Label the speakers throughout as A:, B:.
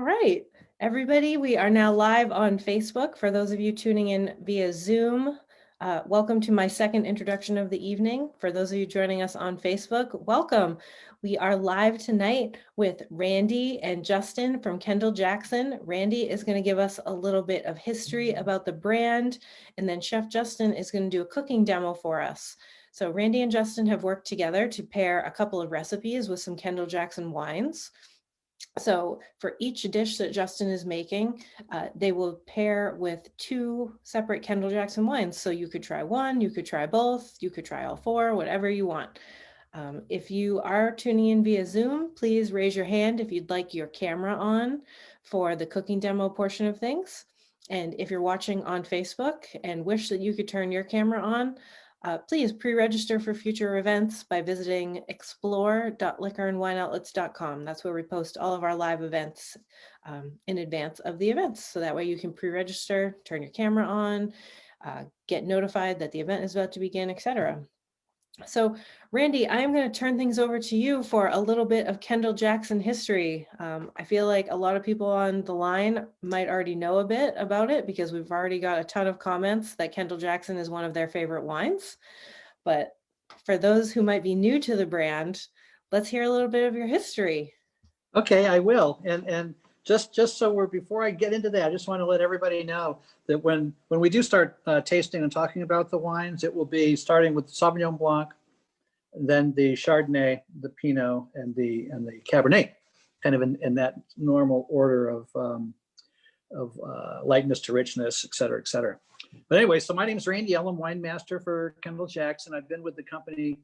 A: right, everybody, we are now live on Facebook. For those of you tuning in via Zoom, welcome to my second introduction of the evening. For those of you joining us on Facebook, welcome. We are live tonight with Randy and Justin from Kendall-Jackson. Randy is going to give us a little bit of history about the brand, and then Chef Justin is going to do a cooking demo for us. So Randy and Justin have worked together to pair a couple of recipes with some Kendall-Jackson wines. So for each dish that Justin is making, they will pair with two separate Kendall-Jackson wines. So you could try one, you could try both, you could try all four, whatever you want. If you are tuning in via Zoom, please raise your hand if you'd like your camera on for the cooking demo portion of things. And if you're watching on Facebook and wish that you could turn your camera on, please pre-register for future events by visiting explore.liquorandwineoutlets.com. That's where we post all of our live events in advance of the events. So that way you can pre-register, turn your camera on, get notified that the event is about to begin, etc. So Randy, I'm going to turn things over to you for a little bit of Kendall-Jackson history. I feel like a lot of people on the line might already know a bit about it because we've already got a ton of comments that Kendall-Jackson is one of their favorite wines. But for those who might be new to the brand, let's hear a little bit of your history.
B: Okay, I will. And just so before I get into that, I just want to let everybody know that when we do start tasting and talking about the wines, it will be starting with the Sauvignon Blanc, then the Chardonnay, the Pinot, and the Cabernet, kind of in that normal order of lightness to richness, et cetera, et cetera. But anyway, so my name is Randy Ellum, wine master for Kendall-Jackson. I've been with the company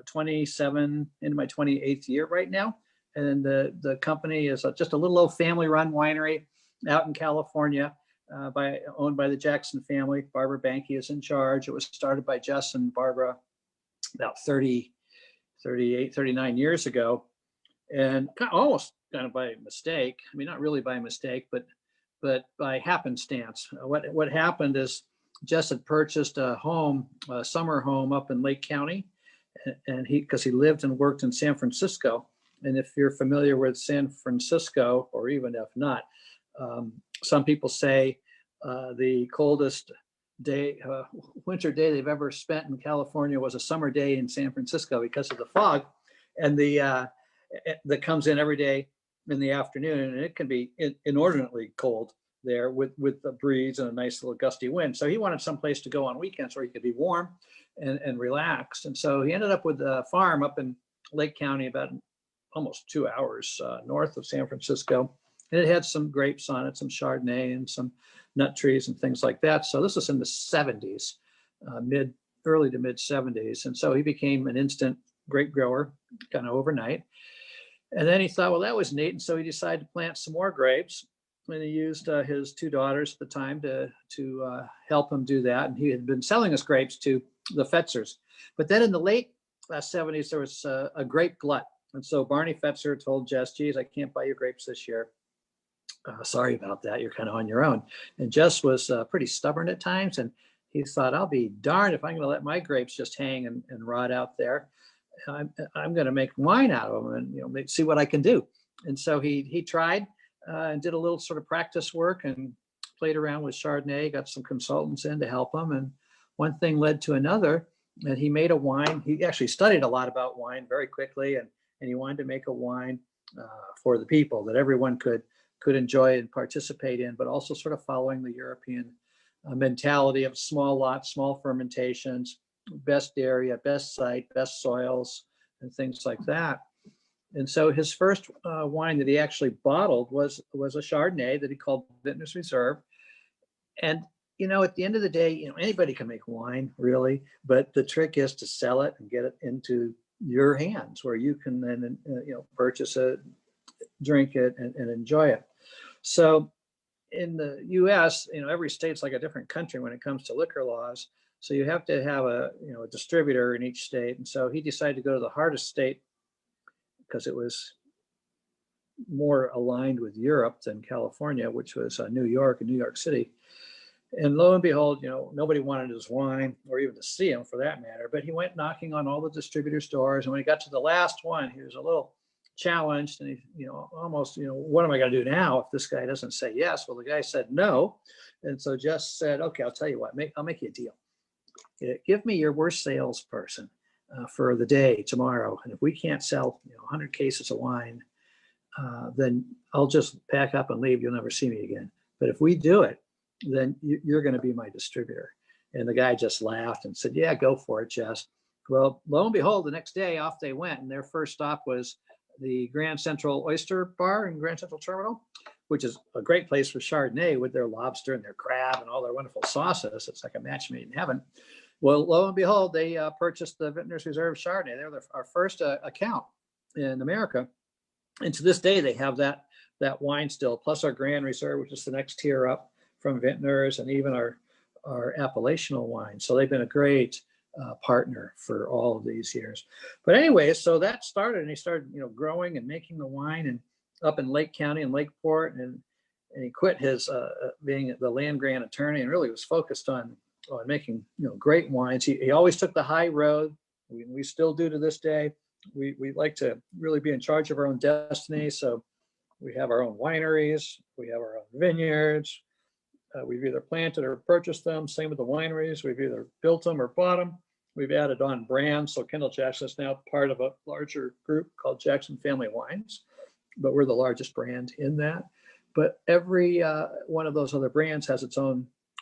B: 27 into my 28th year right now. And the company is just a little old family-run winery out in California, owned by the Jackson family. Barbara Banke is in charge. It was started by Jess and Barbara about 39 years ago, and almost kind of by mistake. I mean, not really by mistake, but by happenstance. What happened is Jess had purchased a summer home up in Lake County, and because he lived and worked in San Francisco. And if you're familiar with San Francisco, or even if not, some people say the coldest winter day they've ever spent in California was a summer day in San Francisco because of the fog and that comes in every day in the afternoon, and it can be inordinately cold there with the breeze and a nice little gusty wind. So he wanted someplace to go on weekends where he could be warm and relaxed. And so he ended up with a farm up in Lake County, about almost 2 hours north of San Francisco. And it had some grapes on it, some Chardonnay and some nut trees and things like that. So this was in the 70s, early to mid 70s. And so he became an instant grape grower kind of overnight. And then he thought, well, that was neat. And so he decided to plant some more grapes. And he used his two daughters at the time to help him do that. And he had been selling his grapes to the Fetzers. But then in the late 70s, there was a grape glut. And so Barney Fetzer told Jess, geez, I can't buy your grapes this year. Sorry about that. You're kind of on your own. And Jess was pretty stubborn at times. And he thought, I'll be darned if I'm going to let my grapes just hang and rot out there. I'm going to make wine out of them and see what I can do. And so he tried and did a little sort of practice work and played around with Chardonnay, got some consultants in to help him. And one thing led to another. And he made a wine. He actually studied a lot about wine very quickly. And he wanted to make a wine for the people that everyone could enjoy and participate in, but also sort of following the European mentality of small lots, small fermentations, best area, best site, best soils, and things like that. And so his first wine that he actually bottled was a Chardonnay that he called Vintner's Reserve. And at the end of the day, anybody can make wine, really, but the trick is to sell it and get it into your hands where you can then purchase it, drink it, and enjoy it. So in the US, every state's like a different country when it comes to liquor laws. So you have to have a distributor in each state. And so he decided to go to the hardest state because it was more aligned with Europe than California, which was New York and New York City. And lo and behold, nobody wanted his wine or even to see him for that matter. But he went knocking on all the distributors' doors. And when he got to the last one, he was a little challenged, and he, almost, what am I going to do now if this guy doesn't say yes? Well, the guy said no, and so Jess said, okay, I'll tell you what, I'll make you a deal. Give me your worst salesperson for the day tomorrow, and if we can't sell 100 cases of wine, then I'll just pack up and leave. You'll never see me again. But if we do it, then you're going to be my distributor. And the guy just laughed and said, yeah, go for it, Jess. Well, lo and behold, the next day off they went, and their first stop was the Grand Central Oyster Bar in Grand Central Terminal, which is a great place for Chardonnay with their lobster and their crab and all their wonderful sauces. It's like a match made in heaven. Well, lo and behold, they purchased the Vintners Reserve Chardonnay. They're our first account in America. And to this day, they have that wine still, plus our Grand Reserve, which is the next tier up from Vintners, and even our appellational wine. So they've been a great partner for all of these years. But anyway, so that started, and he started, growing and making the wine, and up in Lake County and Lakeport, and he quit his being the land grant attorney, and really was focused on making great wines. He always took the high road. We still do to this day. We like to really be in charge of our own destiny. So we have our own wineries, we have our own vineyards. We've either planted or purchased them. Same with the wineries. We've either built them or bought them. We've added on brands. So Kendall-Jackson is now part of a larger group called Jackson Family Wines, but we're the largest brand in that. But every one of those other brands has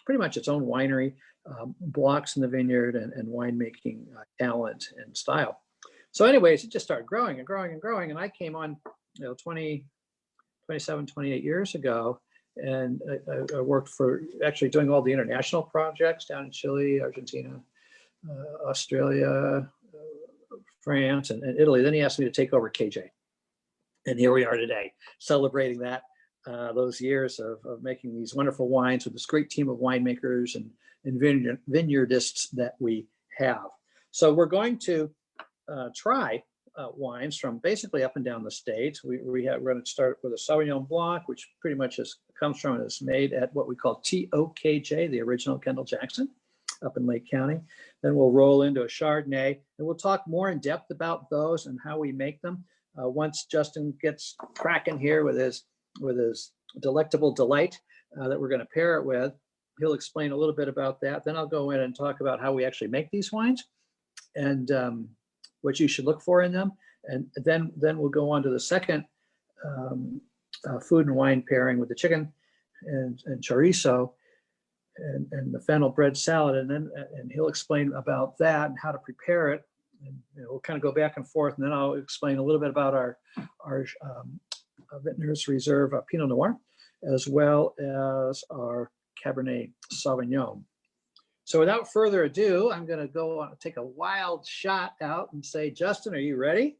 B: pretty much its own winery, blocks in the vineyard, and winemaking talent and style. So anyways, it just started growing and growing and growing. And I came on 27, 28 years ago. And I worked for actually doing all the international projects down in Chile, Argentina, Australia, France, and Italy. Then he asked me to take over KJ. And here we are today, celebrating those years of making these wonderful wines with this great team of winemakers and vineyardists that we have. So we're going to try wines from basically up and down the state. We're going to start with a Sauvignon Blanc, which pretty much comes from and is made at what we call TOKJ, the original Kendall-Jackson, up in Lake County. Then we'll roll into a Chardonnay, and we'll talk more in depth about those and how we make them once Justin gets cracking here with his delectable delight that we're going to pair it with. He'll explain a little bit about that. Then I'll go in and talk about how we actually make these wines and what you should look for in them. And then we'll go on to the second food and wine pairing with the chicken and chorizo and the fennel bread salad. And he'll explain about that and how to prepare it. And we'll kind of go back and forth. And then I'll explain a little bit about our Vintners Reserve Pinot Noir, as well as our Cabernet Sauvignon. So without further ado, I'm going to go on, take a wild shot out and say, Justin, are you ready?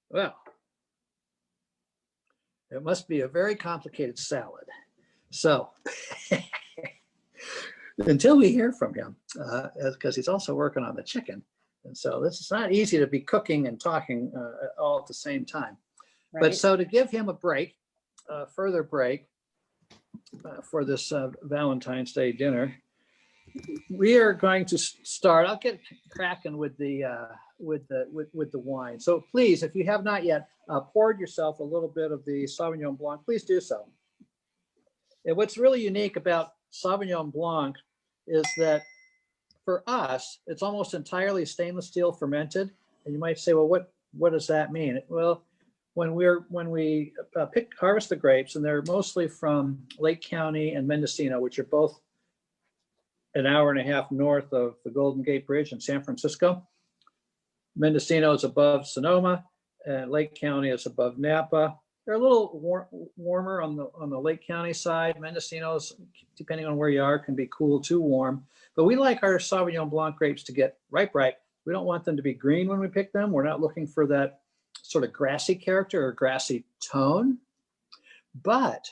B: Well, it must be a very complicated salad. So until we hear from him, because he's also working on the chicken. And so this is not easy to be cooking and talking all at the same time. Right. But so to give him a break, further break, for this Valentine's Day dinner, we are going to start. I'll get cracking with the wine. So please, if you have not yet poured yourself a little bit of the Sauvignon Blanc, please do so. And what's really unique about Sauvignon Blanc is that for us, it's almost entirely stainless steel fermented. And you might say, well, what does that mean? Well, when we harvest the grapes, and they're mostly from Lake County and Mendocino, which are both an hour and a half north of the Golden Gate Bridge in San Francisco. Mendocino is above Sonoma, and Lake County is above Napa. They're a little warmer on the Lake County side. Mendocino's, depending on where you are, can be cool to warm. But we like our Sauvignon Blanc grapes to get ripe. We don't want them to be green when we pick them. We're not looking for that sort of grassy character or grassy tone, but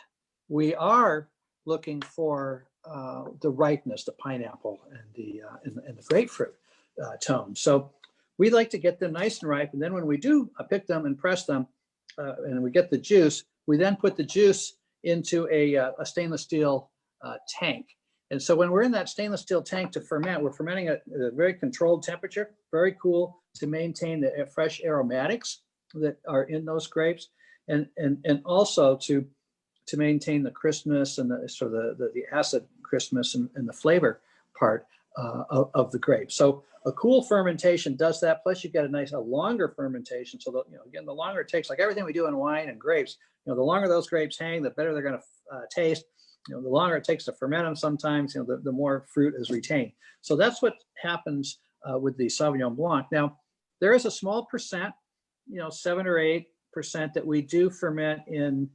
B: we are looking for the ripeness, the pineapple and the grapefruit tone. So we like to get them nice and ripe, and then when we do pick them and press them, and we get the juice, we then put the juice into a stainless steel tank. And so when we're in that stainless steel tank to ferment, we're fermenting at a very controlled temperature, very cool, to maintain the fresh aromatics that are in those grapes, and also to maintain the crispness and the acid crispness and the flavor part of the grape. So a cool fermentation does that. Plus, you get a longer fermentation. So again, the longer it takes, like everything we do in wine and grapes, the longer those grapes hang, the better they're going to taste. The longer it takes to ferment them, sometimes the more fruit is retained. So that's what happens with the Sauvignon Blanc. Now, there is a small percent, 7 or 8% that we do ferment in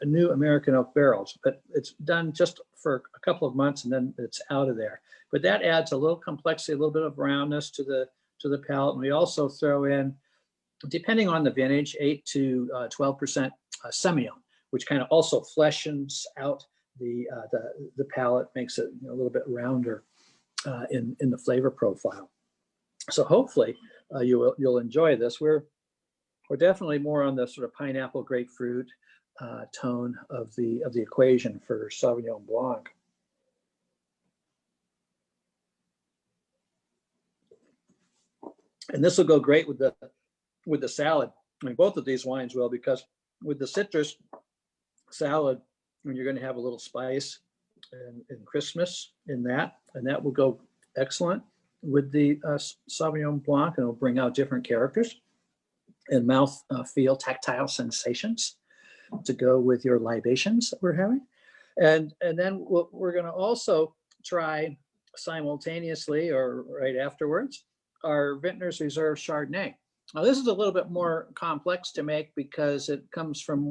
B: new American oak barrels, but it's done just for a couple of months and then it's out of there. But that adds a little complexity, a little bit of roundness to the palate. And we also throw in, depending on the vintage, 8 to 12% Semillon, which kind of also fleshens out the palate, makes it a little bit rounder in the flavor profile. So hopefully you'll enjoy this. We're definitely more on the sort of pineapple grapefruit tone of the equation for Sauvignon Blanc. And this will go great with the salad. I mean, both of these wines will, because with the citrus salad, you're going to have a little spice and crispness in that, and that will go excellent with the Sauvignon Blanc, and it'll bring out different characters and mouth feel, tactile sensations to go with your libations that we're having. And then we're going to also try simultaneously or right afterwards our Vintners Reserve Chardonnay. Now, this is a little bit more complex to make because it comes from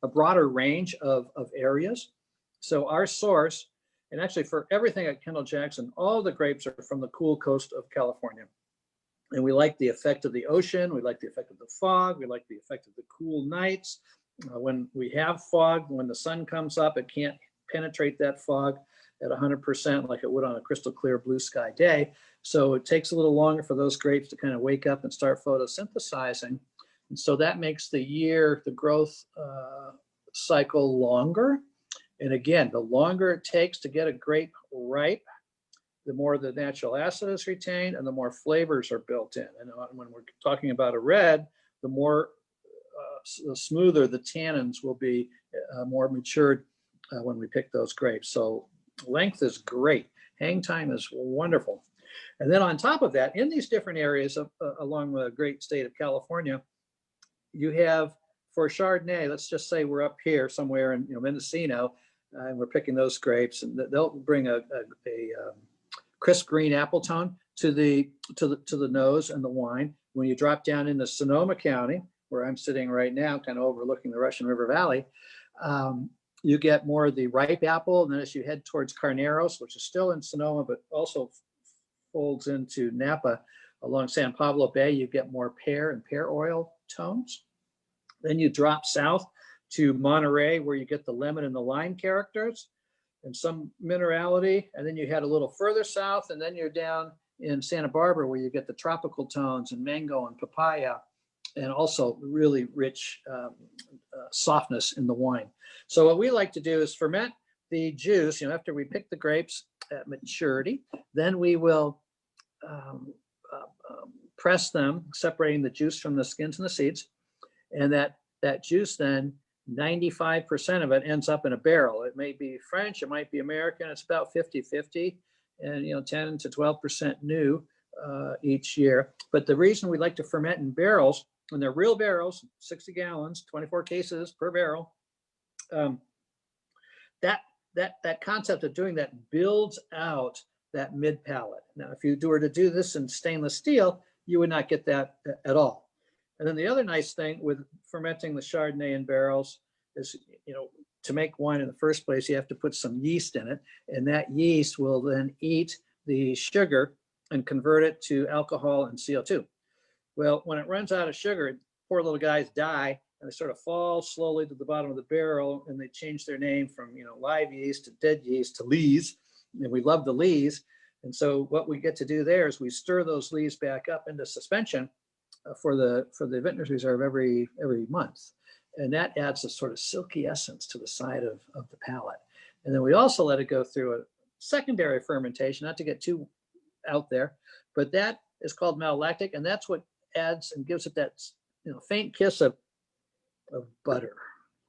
B: a broader range of areas. So our source, and actually for everything at Kendall-Jackson, all the grapes are from the cool coast of California. And we like the effect of the ocean. We like the effect of the fog. We like the effect of the cool nights. When we have fog, when the sun comes up, it can't penetrate that fog at 100% like it would on a crystal clear blue sky day. So it takes a little longer for those grapes to kind of wake up and start photosynthesizing. And so that makes the growth cycle longer. And again, the longer it takes to get a grape ripe, the more the natural acid is retained and the more flavors are built in. And when we're talking about a red, the more the smoother the tannins will be, more matured when we pick those grapes. So length is great. Hang time is wonderful. And then on top of that, in these different areas along the great state of California, you have, for Chardonnay, let's just say we're up here somewhere in Mendocino, and we're picking those grapes, and they'll bring a crisp green apple tone to the nose and the wine. When you drop down into Sonoma County, where I'm sitting right now, kind of overlooking the Russian River Valley, you get more of the ripe apple. And then as you head towards Carneros, which is still in Sonoma, but also folds into Napa along San Pablo Bay, you get more pear and pear oil tones. Then you drop south to Monterey, where you get the lemon and the lime characters and some minerality. And then you head a little further south, and then you're down in Santa Barbara, where you get the tropical tones and mango and papaya, and also really rich softness in the wine. So what we like to do is ferment the juice, after we pick the grapes at maturity. Then we will press them, separating the juice from the skins and the seeds. And that juice then, 95% of it ends up in a barrel. It may be French, it might be American. It's about 50-50, and 10 to 12% new each year. But the reason we like to ferment in barrels, and they're real barrels, 60 gallons, 24 cases per barrel, that concept of doing that builds out that mid palate. Now, if you were to do this in stainless steel, you would not get that at all. And then the other nice thing with fermenting the Chardonnay in barrels is, to make wine in the first place, you have to put some yeast in it, and that yeast will then eat the sugar and convert it to alcohol and CO2. Well, when it runs out of sugar, poor little guys die, and they sort of fall slowly to the bottom of the barrel, and they change their name from live yeast to dead yeast to lees, and we love the lees. And so what we get to do there is we stir those lees back up into suspension for the Vintners Reserve every month, and that adds a sort of silky essence to the side of the palate. And then we also let it go through a secondary fermentation, not to get too out there, but that is called malolactic, and that's what adds and gives it that faint kiss of butter,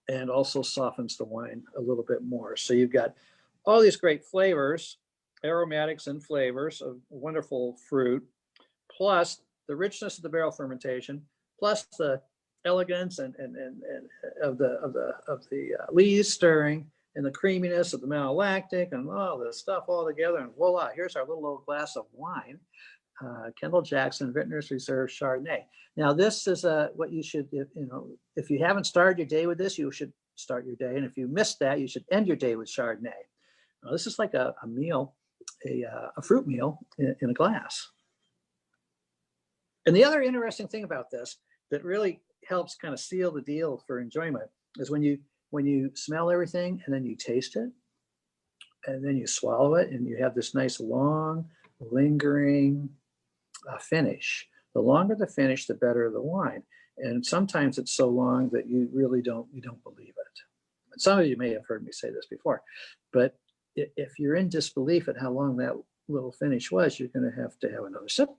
B: and also softens the wine a little bit more. So you've got all these great flavors, aromatics and flavors of wonderful fruit, plus the richness of the barrel fermentation, plus the elegance and of the lees stirring, and the creaminess of the malolactic, and all this stuff all together, and voila, here's our little old glass of wine, Kendall-Jackson Vintners Reserve Chardonnay. Now, this is what you should, if you haven't started your day with this, you should start your day, and if you missed that, you should end your day with Chardonnay. Now, this is like a meal, a fruit meal in a glass. And the other interesting thing about this that really helps kind of seal the deal for enjoyment is when you smell everything and then you taste it and then you swallow it, and you have this nice long lingering finish. The longer the finish, the better the wine. And sometimes it's so long that you really don't believe it. Some of you may have heard me say this before, but if you're in disbelief at how long that little finish was, you're going to have another sip.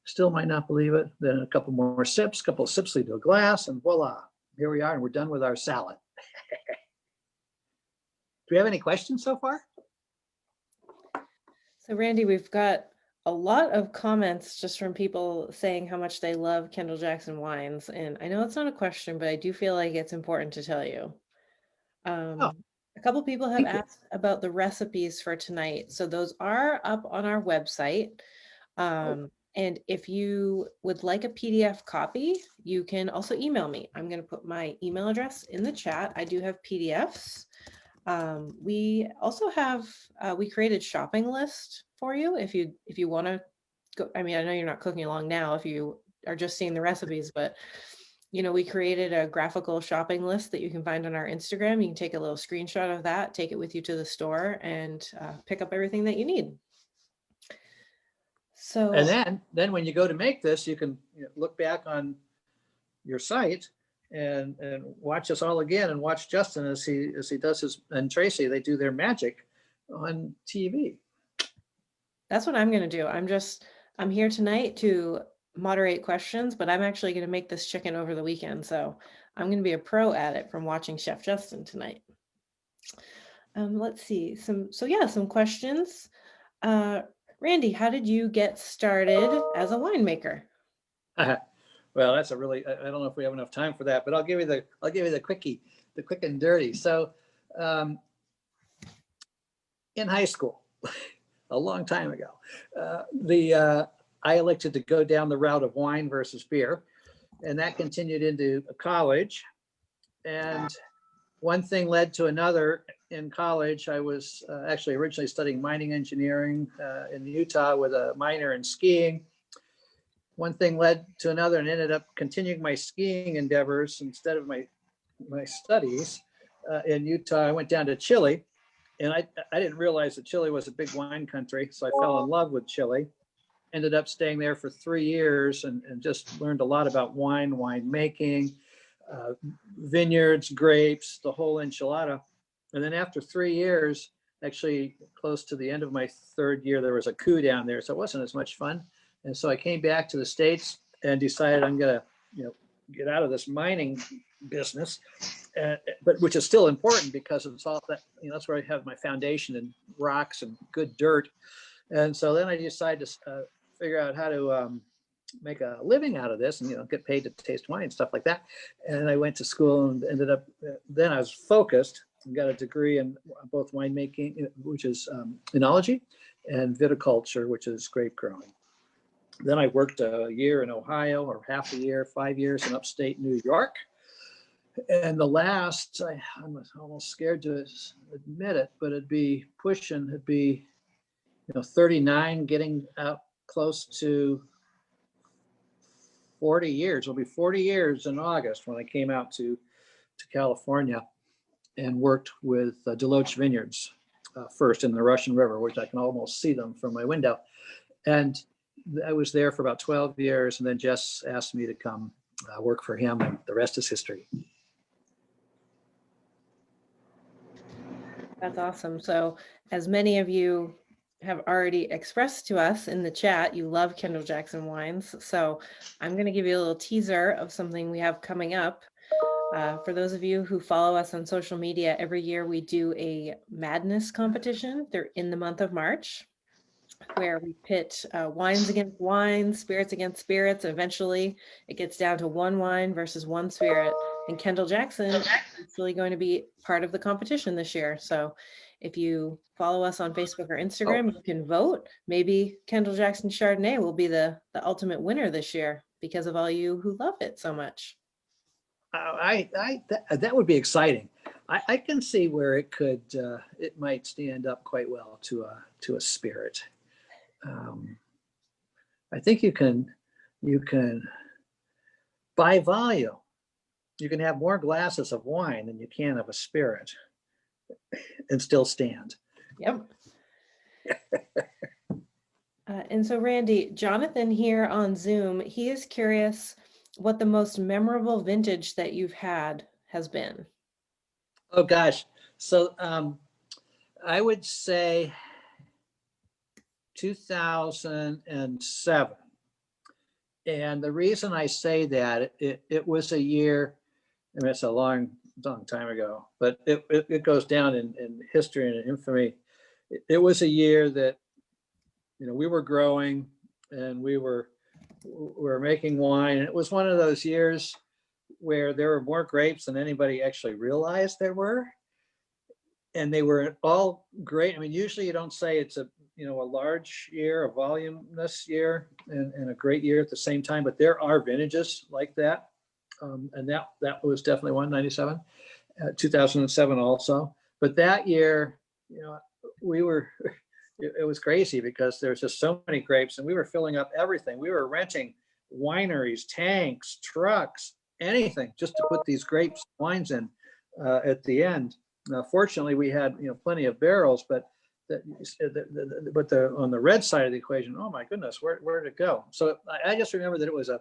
B: Still might not believe it. Then a couple more sips, couple of sips lead to a glass, and voila, here we are, and we're done with our salad. Do we have any questions so far?
A: So Randy, we've got a lot of comments just from people saying how much they love Kendall-Jackson wines. And I know it's not a question, but I do feel like it's important to tell you. A couple people have asked about the recipes for tonight. So those are up on our website. And if you would like a PDF copy, you can also email me. I'm going to put my email address in the chat. I do have PDFs. We also have, we created shopping list for you if you want to go. I mean, I know you're not cooking along now if you are just seeing the recipes, but we created a graphical shopping list that you can find on our Instagram. You can take a little screenshot of that, take it with you to the store, and pick up everything that you need. So,
B: and then when you go to make this, you can look back on your site and watch us all again, and watch Justin as he does his, and Tracy, they do their magic on TV.
A: That's what I'm going to do. I'm here tonight to moderate questions, but I'm actually going to make this chicken over the weekend. So I'm going to be a pro at it from watching Chef Justin tonight. Let's see some questions. Randy, how did you get started as a winemaker?
B: Well, that's a really, I don't know if we have enough time for that, but I'll give you the quickie, the quick and dirty. So in high school, a long time ago, I elected to go down the route of wine versus beer, and that continued into college. And one thing led to another. In college, I was actually originally studying mining engineering in Utah with a minor in skiing. One thing led to another, and ended up continuing my skiing endeavors instead of my studies in Utah. I went down to Chile, and I didn't realize that Chile was a big wine country, so I fell in love with Chile. Ended up staying there for 3 years and just learned a lot about wine making, vineyards, grapes, the whole enchilada. And then after 3 years, actually close to the end of my third year, there was a coup down there, so it wasn't as much fun. And so I came back to the States and decided I'm going to, get out of this mining business, but which is still important because it's all that, that's where I have my foundation in rocks and good dirt. And so then I decided to figure out how to make a living out of this and, get paid to taste wine and stuff like that. And I went to school and ended up, then I was focused and got a degree in both winemaking, which is enology, and viticulture, which is grape growing. Then I worked a year in Ohio, or half a year, 5 years in upstate New York. And the last, I'm almost scared to admit it, but it'd be 39, getting out close to 40 years. It'll be 40 years in August when I came out to California and worked with Deloach Vineyards first in the Russian River, which I can almost see them from my window. And I was there for about 12 years, and then Jess asked me to come work for him, and the rest is history.
A: That's awesome. So as many of you have already expressed to us in the chat you love Kendall-Jackson wines. So I'm going to give you a little teaser of something we have coming up. For those of you who follow us on social media, every year we do a madness competition. They're in the month of March, where we pit wines against wines, spirits against spirits. Eventually, it gets down to one wine versus one spirit. And Kendall-Jackson is actually going to be part of the competition this year. So if you follow us on Facebook or Instagram, you can vote. Maybe Kendall-Jackson Chardonnay will be the ultimate winner this year because of all you who love it so much.
B: That would be exciting. I can see where it might stand up quite well to a spirit. I think you can by volume, you can have more glasses of wine than you can of a spirit and still stand.
A: Yep. And so Randy, Jonathan here on Zoom, he is curious what the most memorable vintage that you've had has been.
B: Oh gosh. So I would say 2007. And the reason I say that, it was a year, I mean, it's a long time ago, but it goes down in history and in infamy. It was a year that, we were growing and we were making wine. And it was one of those years where there were more grapes than anybody actually realized there were. And they were all great. I mean, usually you don't say it's a large year, a voluminous year, and a great year at the same time, but there are vintages like that. And that was definitely 197, 2007 also. But that year, we were, it was crazy because there's just so many grapes and we were filling up everything. We were renting wineries, tanks, trucks, anything just to put these grapes, wines in at the end. Fortunately, we had plenty of barrels, but on the red side of the equation, oh my goodness, where did it go? So I just remember that it was a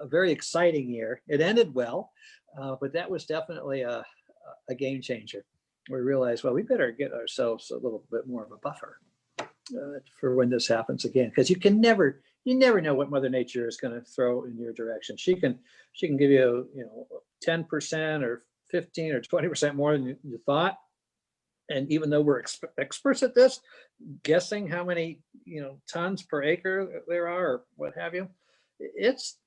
B: very exciting year. It ended well, but that was definitely a game changer. We realized, well, we better get ourselves a little bit more of a buffer for when this happens again, because you never know what Mother Nature is going to throw in your direction. She can give you 10% or 15 or 20% more than you thought. And even though we're experts at this, guessing how many tons per acre there are or what have you, it's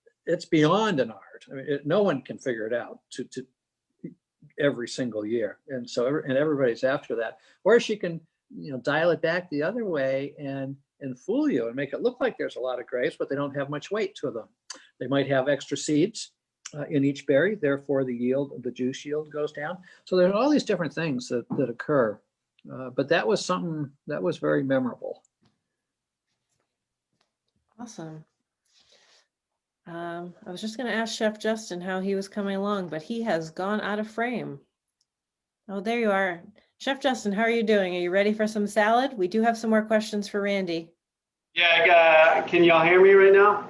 B: beyond an art. I mean, no one can figure it out to every single year, and so everybody's after that. Or she can dial it back the other way and fool you and make it look like there's a lot of grapes, but they don't have much weight to them. They might have extra seeds in each berry, therefore the juice yield goes down. So there's all these different things that occur, but that was something that was very memorable.
A: Awesome. I was just going to ask Chef Justin how he was coming along, but he has gone out of frame. Oh, there you are. Chef Justin, how are you doing? Are you ready for some salad? We do have some more questions for Randy.
C: Yeah, can y'all hear me right now?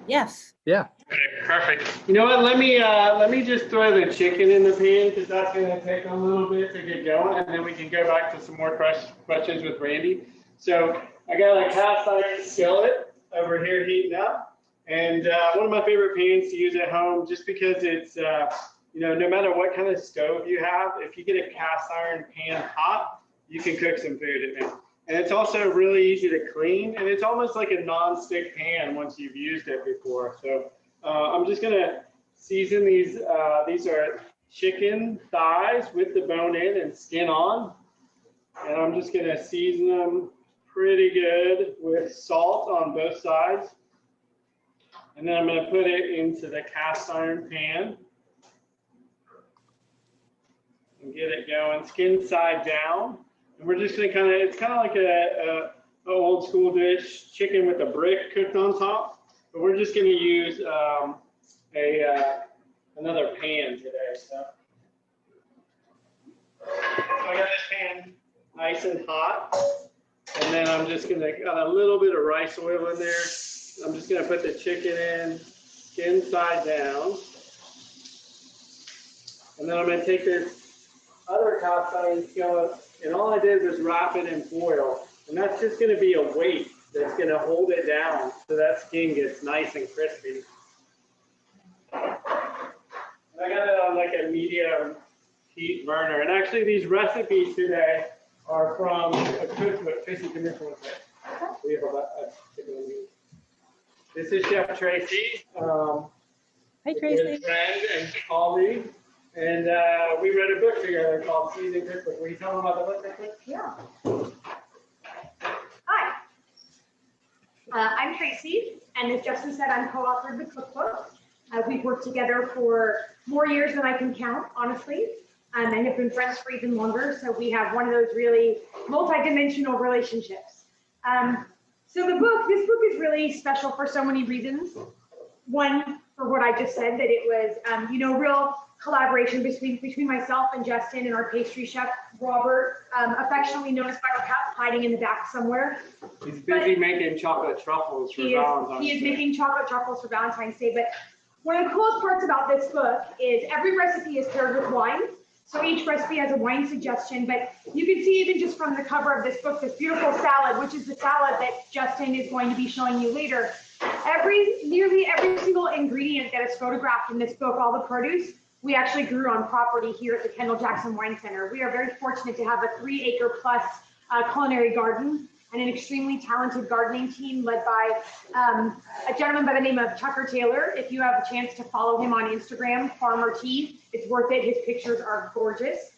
A: Yes.
B: Yeah.
C: Okay, perfect. You know what? Let me just throw the chicken in the pan because that's going to take a little bit to get going, and then we can go back to some more questions with Randy. So I got a cast iron skillet over here heating up, and one of my favorite pans to use at home, just because it's no matter what kind of stove you have, if you get a cast iron pan hot, you can cook some food in it. And it's also really easy to clean, and it's almost like a non-stick pan once you've used it before. So I'm just gonna season these. These are chicken thighs with the bone in and skin on. And I'm just gonna season them pretty good with salt on both sides. And then I'm gonna put it into the cast iron pan and get it going, skin side down. And we're just gonna it's kind of like a old school dish, chicken with a brick cooked on top. But we're just gonna use another pan today. So I got this pan nice and hot, and then I'm just gonna got a little bit of rice oil in there. I'm just gonna put the chicken in, skin side down, and then I'm gonna take this other cast iron skillet, and all I did was wrap it in foil. And that's just going to be a weight that's going to hold it down so that skin gets nice and crispy. And I got it on like a medium heat burner. And actually these recipes today are from a cookbook. Tracy, come here for 1 second. We have this is Chef Tracy.
A: Hi, Tracy.
C: His friend and colleague. And we read a book together called Seasoned Cookbook. Will you tell them about the book real quick?
D: Yeah. Hi. I'm Tracy, and as Justin said, I'm co-author of the cookbook. We've worked together for more years than I can count, honestly, and have been friends for even longer. So we have one of those really multi-dimensional relationships. So this book is really special for so many reasons. One, for what I just said, that it was, real collaboration between myself and Justin and our pastry chef, Robert, affectionately known as Buttercup, hiding in the back somewhere.
C: He's busy making chocolate truffles for Valentine's Day.
D: He is making chocolate truffles for Valentine's Day. But one of the coolest parts about this book is every recipe is paired with wine. So each recipe has a wine suggestion, but you can see even just from the cover of this book, this beautiful salad, which is the salad that Justin is going to be showing you later. Nearly every single ingredient that is photographed in this book, all the produce, we actually grew on property here at the Kendall-Jackson Wine Center. We are very fortunate to have a 3-acre plus culinary garden and an extremely talented gardening team led by a gentleman by the name of Tucker Taylor. If you have a chance to follow him on Instagram, Farmer T, it's worth it. His pictures are gorgeous.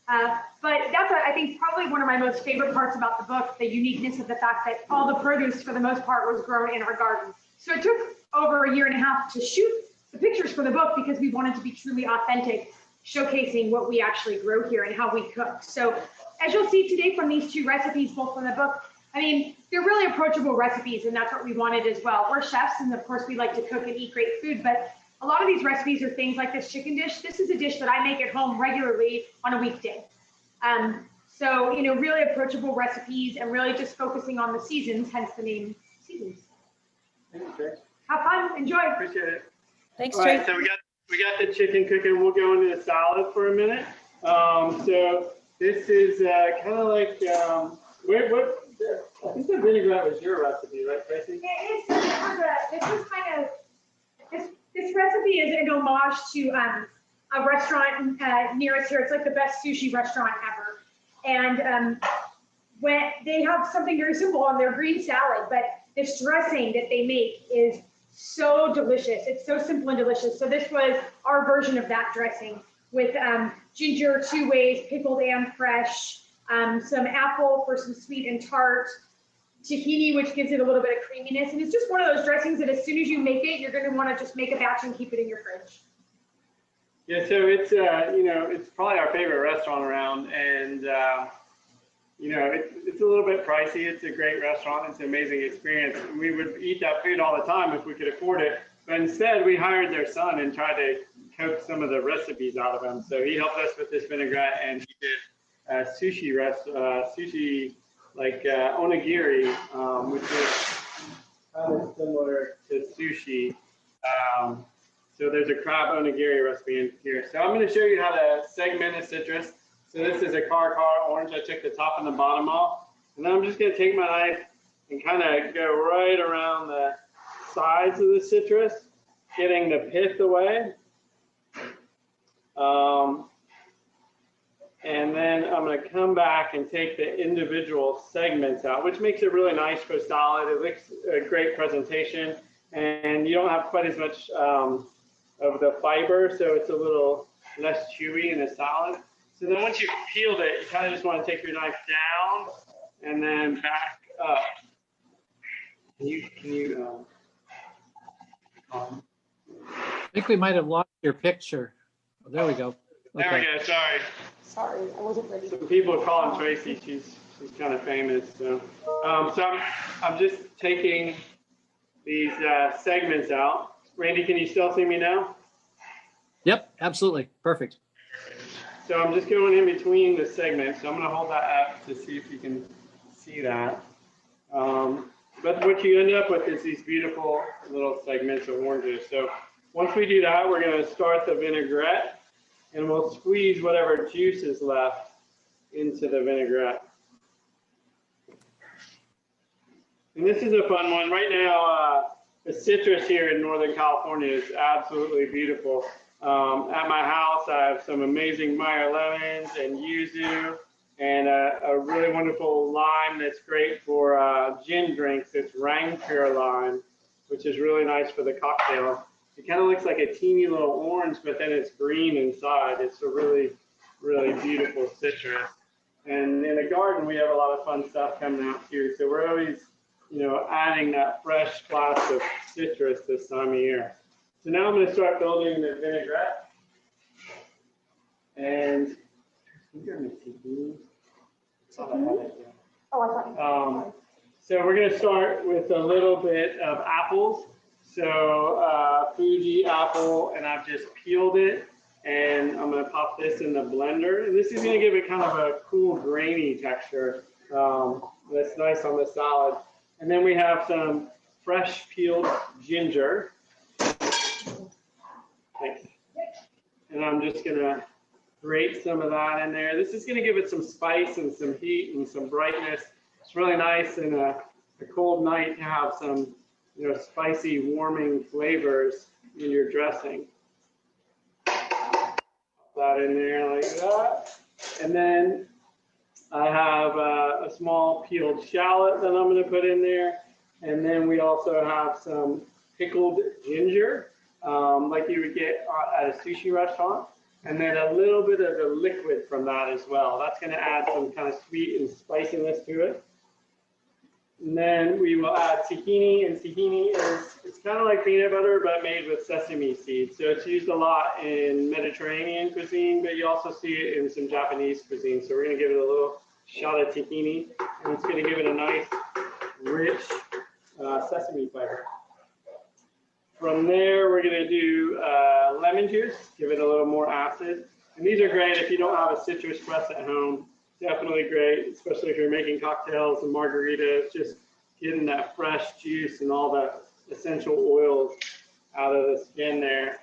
D: But that's, I think, probably one of my most favorite parts about the book, the uniqueness of the fact that all the produce, for the most part, was grown in our garden. So it took over 1.5 years to shoot the pictures for the book because we wanted to be truly authentic, showcasing what we actually grow here and how we cook. So as you'll see today from these 2 recipes, both from the book, I mean, they're really approachable recipes, and that's what we wanted as well. We're chefs, and of course we like to cook and eat great food, but a lot of these recipes are things like this chicken dish. This is a dish that I make at home regularly on a weekday. So, really approachable recipes and really just focusing on the seasons, hence the name Seasons.
C: Thank you, Tracy.
D: Have fun, enjoy.
C: Appreciate it.
A: Thanks,
C: All right,
A: Tracy.
C: so we got the chicken cooking. We'll go into the salad for a minute. So this is kind of like I think the vinaigrette was your recipe, right, Tracy?
D: This recipe is an homage to a restaurant near us here. It's like the best sushi restaurant ever. And when they have something very simple on their green salad, but this dressing that they make is so delicious. It's so simple and delicious. So this was our version of that dressing with ginger 2 ways, pickled and fresh, some apple for some sweet and tart, tahini, which gives it a little bit of creaminess. And it's just one of those dressings that as soon as you make it, you're going to want to just make a batch and keep it in your fridge.
C: Yeah, so it's it's probably our favorite restaurant around, and it's a little bit pricey. It's a great restaurant. It's an amazing experience. We would eat that food all the time if we could afford it, but instead we hired their son and tried to coax some of the recipes out of him. So he helped us with this vinaigrette, and he did sushi like onigiri, which is kind of similar to sushi. So there's a crab onigiri recipe in here. So I'm going to show you how to segment a citrus. So this is a car orange. I took the top and the bottom off. And then I'm just going to take my knife and kind of go right around the sides of the citrus, getting the pith away. And then I'm going to come back and take the individual segments out, which makes it really nice for salad. It looks a great presentation, and you don't have quite as much of the fiber, so it's a little less chewy in a salad. So then once you've peeled it, you kind of just want to take your knife down and then back up.
B: I think we might have lost your picture. Oh, there we go.
C: There we go. Sorry.
D: Sorry, I wasn't ready.
C: Some people are calling Tracy. She's kind of famous. So, I'm just taking these segments out. Randy, can you still see me now?
B: Yep, absolutely. Perfect.
C: So I'm just going in between the segments. So I'm going to hold that up to see if you can see that. But what you end up with is these beautiful little segments of oranges. So once we do that, we're going to start the vinaigrette, and we'll squeeze whatever juice is left into the vinaigrette. And this is a fun one. Right now, the citrus here in Northern California is absolutely beautiful. At my house, I have some amazing Meyer lemons and yuzu and a really wonderful lime that's great for gin drinks. It's Rangpur lime, which is really nice for the cocktail. It kind of looks like a teeny little orange, but then it's green inside. It's a really, really beautiful citrus. And in the garden, we have a lot of fun stuff coming out too. So we're always, adding that fresh class of citrus this time of year. So now I'm going to start building the vinaigrette. And so we're going to start with a little bit of apples. So Fuji apple, and I've just peeled it. And I'm going to pop this in the blender. And this is going to give it kind of a cool, grainy texture that's nice on the salad. And then we have some fresh peeled ginger. Thanks. And I'm just going to grate some of that in there. This is going to give it some spice and some heat and some brightness. It's really nice in a cold night to have some, spicy, warming flavors in your dressing. That in there like that. And then I have a small peeled shallot that I'm going to put in there. And then we also have some pickled ginger, like you would get at a sushi restaurant. And then a little bit of the liquid from that as well. That's going to add some kind of sweet and spiciness to it. And then we will add tahini, and tahini it's kind of like peanut butter, but made with sesame seeds. So it's used a lot in Mediterranean cuisine, but you also see it in some Japanese cuisine. So we're going to give it a little shot of tahini, and it's going to give it a nice, rich sesame flavor. From there, we're going to do lemon juice, give it a little more acid. And these are great if you don't have a citrus press at home. Definitely great, especially if you're making cocktails and margaritas, just getting that fresh juice and all the essential oils out of the skin there.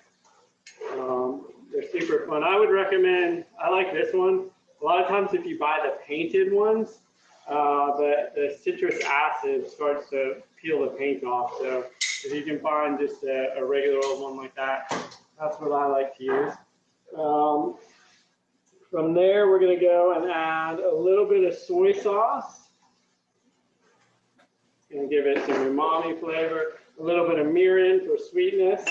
C: They're super fun. I would recommend, I like this one. A lot of times if you buy the painted ones, the citrus acid starts to peel the paint off. So if you can find just a regular old one like that, that's what I like to use. From there, we're going to go and add a little bit of soy sauce. Going to give it some umami flavor, a little bit of mirin for sweetness.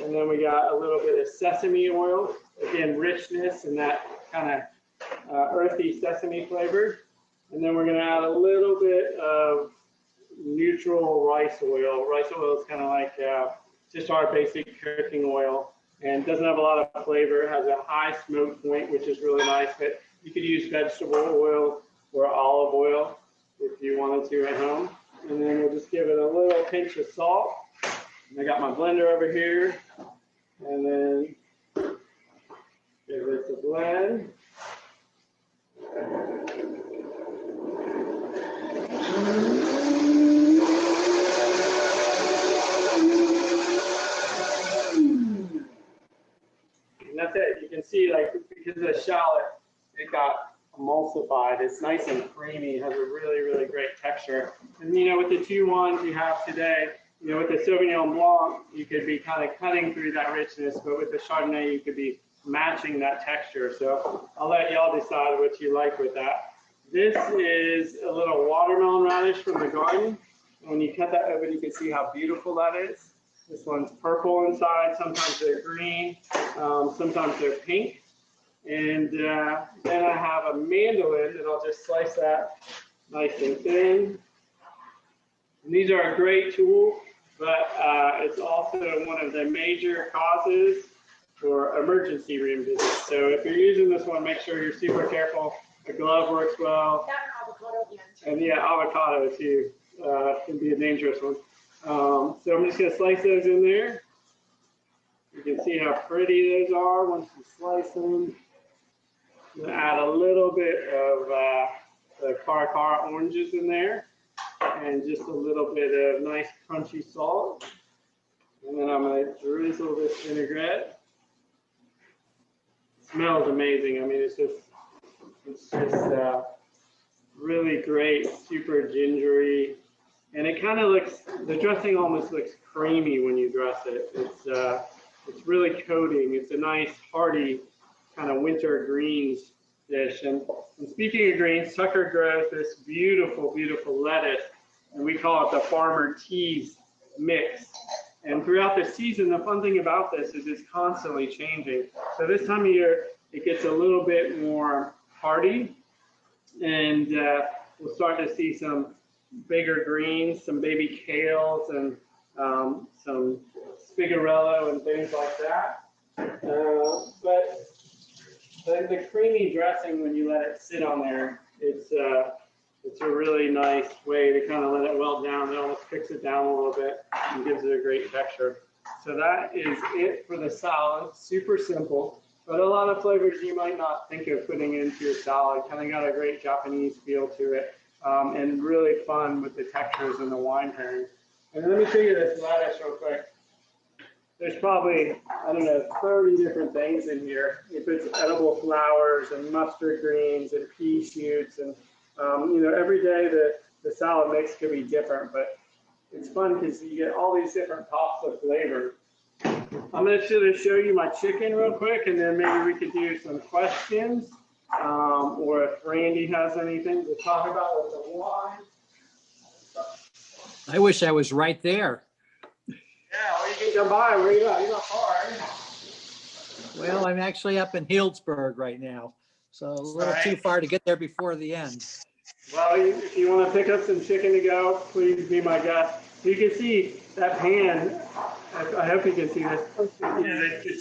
C: And then we got a little bit of sesame oil, again, richness and that kind of earthy sesame flavor. And then we're going to add a little bit of neutral rice oil. Rice oil is kind of like just our basic cooking oil. And doesn't have a lot of flavor. It has a high smoke point, which is really nice. But you could use vegetable oil or olive oil if you wanted to at home. And then we'll just give it a little pinch of salt. And I got my blender over here. And then give this a blend. And that's it. You can see, like, because of the shallot, it got emulsified. It's nice and creamy. It has a really, really great texture. And, with the two ones you have today, with the Sauvignon Blanc, you could be kind of cutting through that richness, but with the Chardonnay, you could be matching that texture. So I'll let y'all decide what you like with that. This is a little watermelon radish from the garden. When you cut that open, you can see how beautiful that is. This one's purple inside, sometimes they're green, sometimes they're pink. And then I have a mandolin, and I'll just slice that nice and thin. And these are a great tool, but it's also one of the major causes for emergency room visits. So if you're using this one, make sure you're super careful. A glove works well.
D: That avocado
C: And yeah, avocado too can be a dangerous one. So I'm just going to slice those in there. You can see how pretty those are once you slice them. I'm going to add a little bit of the Caracara oranges in there and just a little bit of nice crunchy salt. And then I'm going to drizzle this vinaigrette. It smells amazing. I mean, it's just really great, super gingery, And it kind of looks, the dressing almost looks creamy when you dress it. It's really coating. It's a nice hearty kind of winter greens dish. And speaking of greens, Tucker grows this beautiful, beautiful lettuce, and we call it the Farmer Teas mix. And throughout the season, the fun thing about this is it's constantly changing. So this time of year, it gets a little bit more hardy, and we'll start to see some bigger greens, some baby kales, and some spigarello and things like that. But the creamy dressing, when you let it sit on there, it's a really nice way to kind of let it melt down. It almost kicks it down a little bit and gives it a great texture. So that is it for the salad. Super simple, but a lot of flavors you might not think of putting into your salad. Kind of got a great Japanese feel to it, and really fun with the textures and the wine pairing. And let me show you this lettuce real quick. There's probably, I don't know, 30 different things in here. If it's edible flowers and mustard greens and pea shoots, and you know, every day the salad mix could be different, but it's fun because you get all these different pops of flavor. I'm going to show you my chicken real quick, and then maybe we could do some questions, or if Randy has anything to talk about with the wine.
B: I wish I was right there.
C: Yeah, well, you can come by. Where are you at? You're not far, are you?
B: Well, I'm actually up in Healdsburg right now, so a little too far to get there before the end.
C: Well, if you want to pick up some chicken to go, please be my guest. You can see that pan. I hope you can see this. The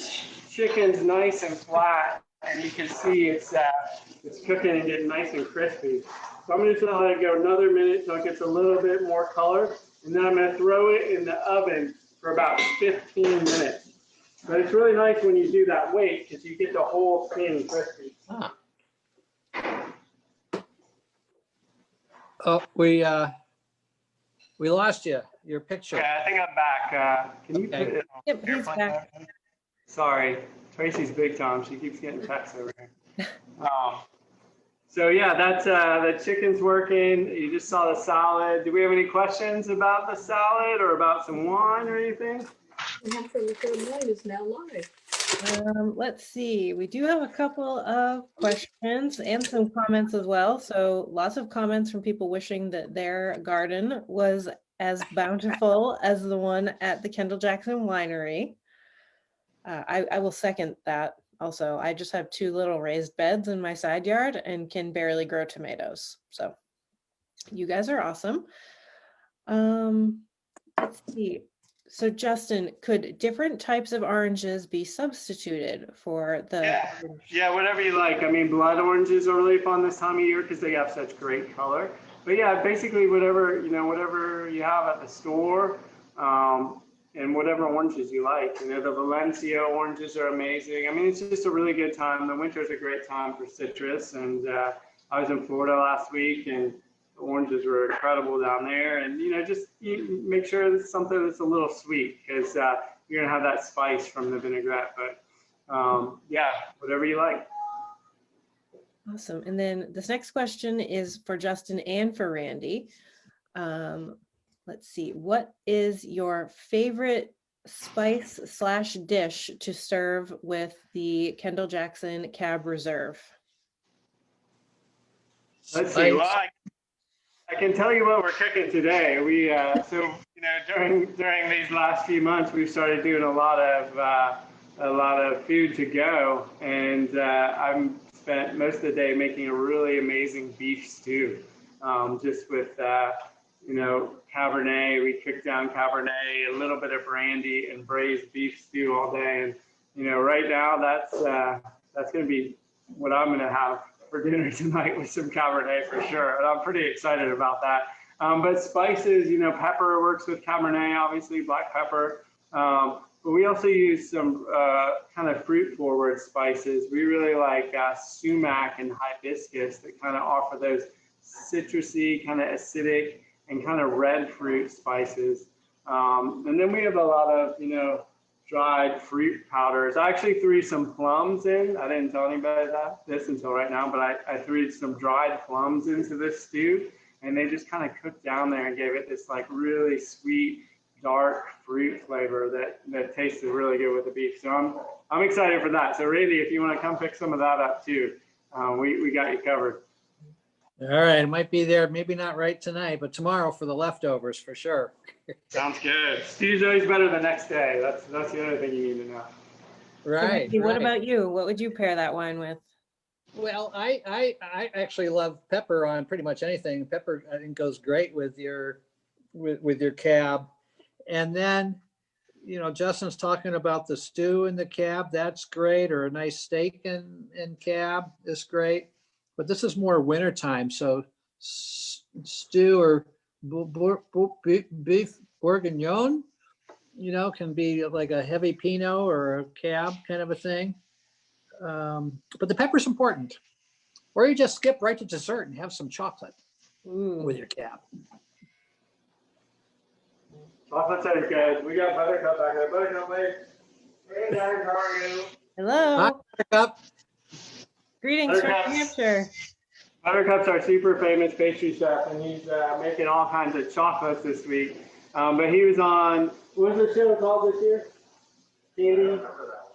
C: chicken's nice and flat, and you can see it's cooking and getting nice and crispy. So I'm just going to let it go another minute till it gets a little bit more color, and then I'm going to throw it in the oven for about 15 minutes. But it's really nice when you do that weight because you get the whole thing crispy.
B: Ah. Oh, we lost you. Your picture.
C: Okay, I think I'm back. Can you put it on?
A: Yep, he's back.
C: Sorry, Tracy's big time. She keeps getting texts over here. So yeah, that's the chicken's working. You just saw the salad. Do we have any questions about the salad or about some wine or anything?
E: The third wine is now live.
A: Let's see. We do have a couple of questions and some comments as well. So lots of comments from people wishing that their garden was as bountiful as the one at the Kendall-Jackson Winery. I will second that. Also, I just have 2 little raised beds in my side yard and can barely grow tomatoes. So you guys are awesome. Let's see. So Justin, could different types of oranges be substituted for the?
C: Yeah, whatever you like. I mean, blood oranges are really fun this time of year because they have such great color. But yeah, basically whatever you have at the store, and whatever oranges you like. You know, the Valencia oranges are amazing. I mean, it's just a really good time. The winter is a great time for citrus. And I was in Florida last week, and the oranges were incredible down there. And, you know, just make sure it's something that's a little sweet because you're going to have that spice from the vinaigrette. But yeah, whatever you like.
A: Awesome. And then this next question is for Justin and for Randy. Let's see. What is your favorite spice / dish to serve with the Kendall-Jackson Cab Reserve?
C: Let's see. Well, I can tell you what we're cooking today. We so you know during these last few months we've started doing a lot of food to go, and I've spent most of the day making a really amazing beef stew, just with you know, Cabernet. We cook down Cabernet, a little bit of brandy, and braised beef stew all day. And you know, right now that's going to be what I'm going to have for dinner tonight with some Cabernet for sure. And I'm pretty excited about that. But spices, you know, pepper works with Cabernet, obviously black pepper. But we also use some kind of fruit-forward spices. We really like sumac and hibiscus that kind of offer those citrusy, kind of acidic, and kind of red fruit spices. And then we have a lot of, you know, dried fruit powders. I actually threw some plums in. I didn't tell anybody this until right now, but I threw some dried plums into this stew. and they just kind of cooked down there and gave it this like really sweet, dark fruit flavor that tasted really good with the beef. So I'm excited for that. So Randy, if you want to come pick some of that up too, we got you covered.
B: All right, it might be there, maybe not right tonight, but tomorrow for the leftovers for sure.
C: Sounds good. Stew's always better the next day. That's the other thing you need to know.
B: Right.
A: Randy, what
B: right.
A: about you? What would you pair that wine with?
B: Well, I actually love pepper on pretty much anything. Pepper, I think, goes great with your cab. And then, you know, Justin's talking about the stew in the cab. That's great. Or a nice steak in cab is great. But this is more wintertime. So stew or beef bourguignon, you know, can be like a heavy Pinot or a cab kind of a thing. But the pepper's important. Or you just skip right to dessert and have some chocolate with your cab.
C: Chocolate's are good. We got Buttercup back there. Buttercup, wait. Hey guys, how are you?
A: Hello.
B: Hi, Buttercup.
A: Greetings from New
C: Buttercups.
A: Hampshire.
C: Buttercup's our super famous pastry chef, and he's making all kinds of chocolates this week. But he was on, what was the show called this year? Candyland.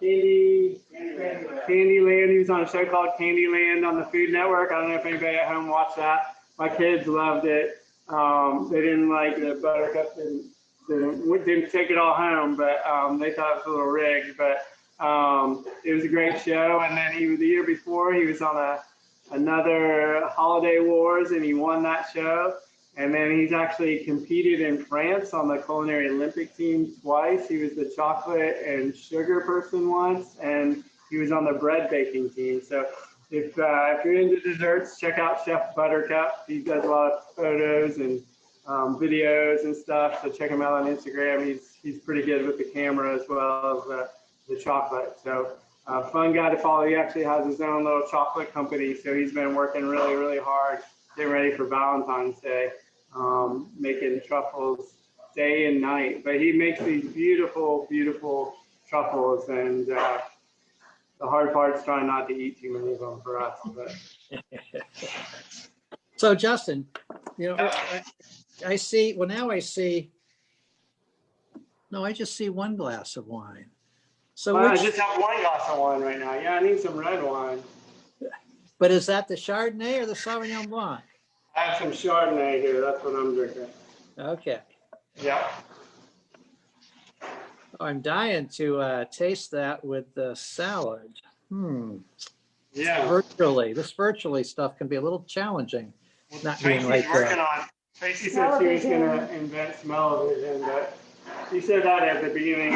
C: He was on a show called Candyland on the Food Network. I don't know if anybody at home watched that. My kids loved it. They didn't like the Buttercup didn't take it all home, but they thought it was a little rigged. But it was a great show. And then the year before, he was on another Holiday Wars, and he won that show. And then he's actually competed in France on the Culinary Olympic team twice. He was the chocolate and sugar person once, and he was on the bread baking team. So if you're into desserts, check out Chef Buttercup. He does a lot of photos and videos and stuff. So check him out on Instagram. He's pretty good with the camera as well as the chocolate. So fun guy to follow. He actually has his own little chocolate company. So he's been working really, really hard, getting ready for Valentine's Day. Making truffles day and night, but he makes these beautiful, beautiful truffles, and the hard part's trying not to eat too many of them for us. But
B: So Justin, you know, I see. Well, now I see. No, I just see one glass of wine. So
C: I just have one glass of wine right now. Yeah, I need some red wine.
B: But is that the Chardonnay or the Sauvignon Blanc?
C: I have some Chardonnay here. That's what I'm drinking.
B: Okay.
C: Yeah.
B: I'm dying to taste that with the salad.
C: Yeah.
B: This virtually stuff can be a little challenging. Not being
C: Tracy's
B: like
C: working on. Tracy said she was going to invent smell-o-vision, but she said that at the beginning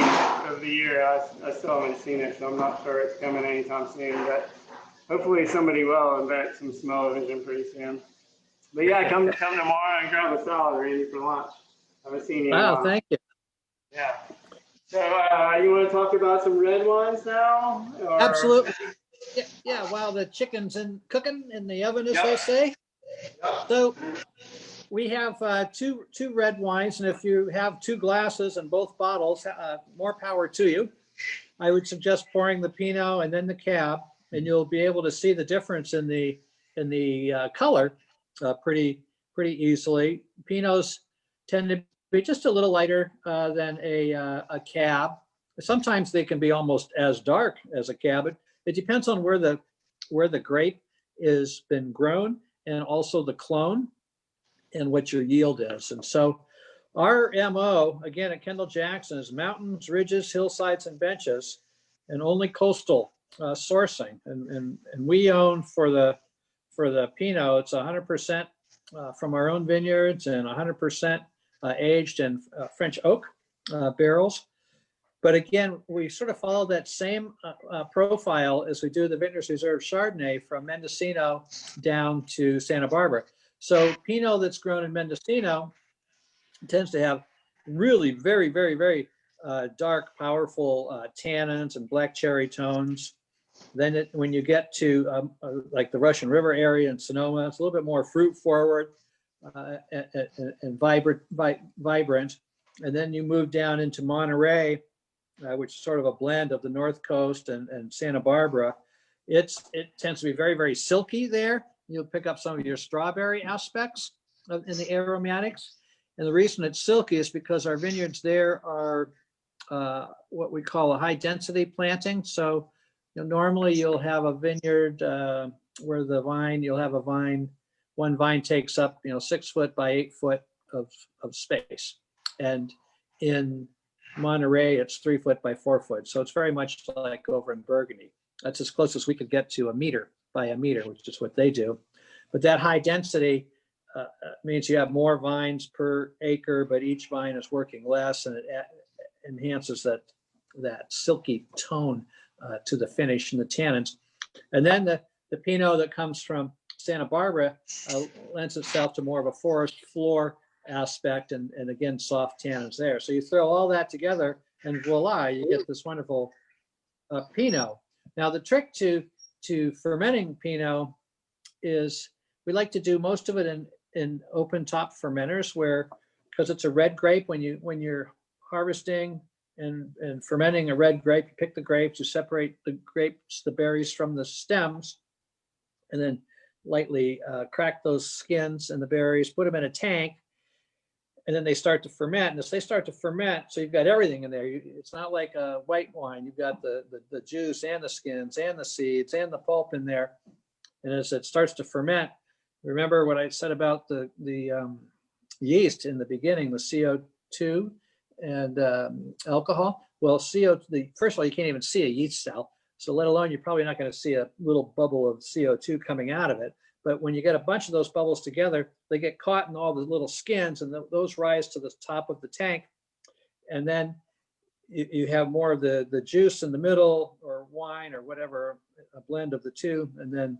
C: of the year. I still haven't seen it, so I'm not sure it's coming anytime soon. But hopefully somebody will invent some smell-o-vision pretty soon. But yeah, come tomorrow and grab a salad, Randy, for lunch. I haven't seen you.
B: Wow, thank you.
C: Yeah. So you want to talk about some red wines now? Or?
B: Absolutely. Yeah, while the chicken's cooking in the oven, as they say. So we have two red wines, and if you have two glasses and both bottles, more power to you. I would suggest pouring the Pinot and then the Cab, and you'll be able to see the difference in the color pretty easily. Pinots tend to be just a little lighter than a Cab. Sometimes they can be almost as dark as a Cab. It depends on where the grape is been grown, and also the clone and what your yield is. And so our MO, again, at Kendall-Jackson, is mountains, ridges, hillsides, and benches, and only coastal sourcing. And we own for the Pinot, it's 100% from our own vineyards and 100% aged in French oak barrels. But again, we sort of follow that same profile as we do the Vineyards Reserve Chardonnay from Mendocino down to Santa Barbara. So Pinot that's grown in Mendocino tends to have really very, very, very dark, powerful tannins and black cherry tones. Then when you get to like the Russian River area in Sonoma, it's a little bit more fruit forward and vibrant. And then you move down into Monterey, which is sort of a blend of the North Coast and Santa Barbara. It tends to be very, very silky there. You'll pick up some of your strawberry aspects. in the aromatics. And the reason it's silky is because our vineyards there are what we call a high density planting. So normally you'll have a vineyard where you'll have a vine, one vine takes up 6 foot by 8 foot of space. And in Monterey, it's 3 foot by 4 foot. So it's very much like over in Burgundy. That's as close as we could get to a meter by a meter, which is what they do. But that high density means you have more vines per acre, but each vine is working less, and it enhances that silky tone to the finish and the tannins. And then the Pinot that comes from Santa Barbara lends itself to more of a forest floor aspect, and again, soft tannins there. So you throw all that together and voila, you get this wonderful Pinot. Now the trick to fermenting Pinot is we like to do most of it in open top fermenters, where, because it's a red grape, when you're harvesting and fermenting a red grape, you pick the grapes, you separate the berries from the stems, and then lightly crack those skins and the berries, put them in a tank, and then they start to ferment. And as they start to ferment, so you've got everything in there. It's not like a white wine. You've got the juice and the skins and the seeds and the pulp in there. And as it starts to ferment, remember what I said about the yeast in the beginning, the CO2 and alcohol. Well, first of all, you can't even see a yeast cell. So let alone, you're probably not going to see a little bubble of CO2 coming out of it. But when you get a bunch of those bubbles together, they get caught in all the little skins, and those rise to the top of the tank. And then you have more of the juice in the middle, or wine, or whatever, a blend of the two, and then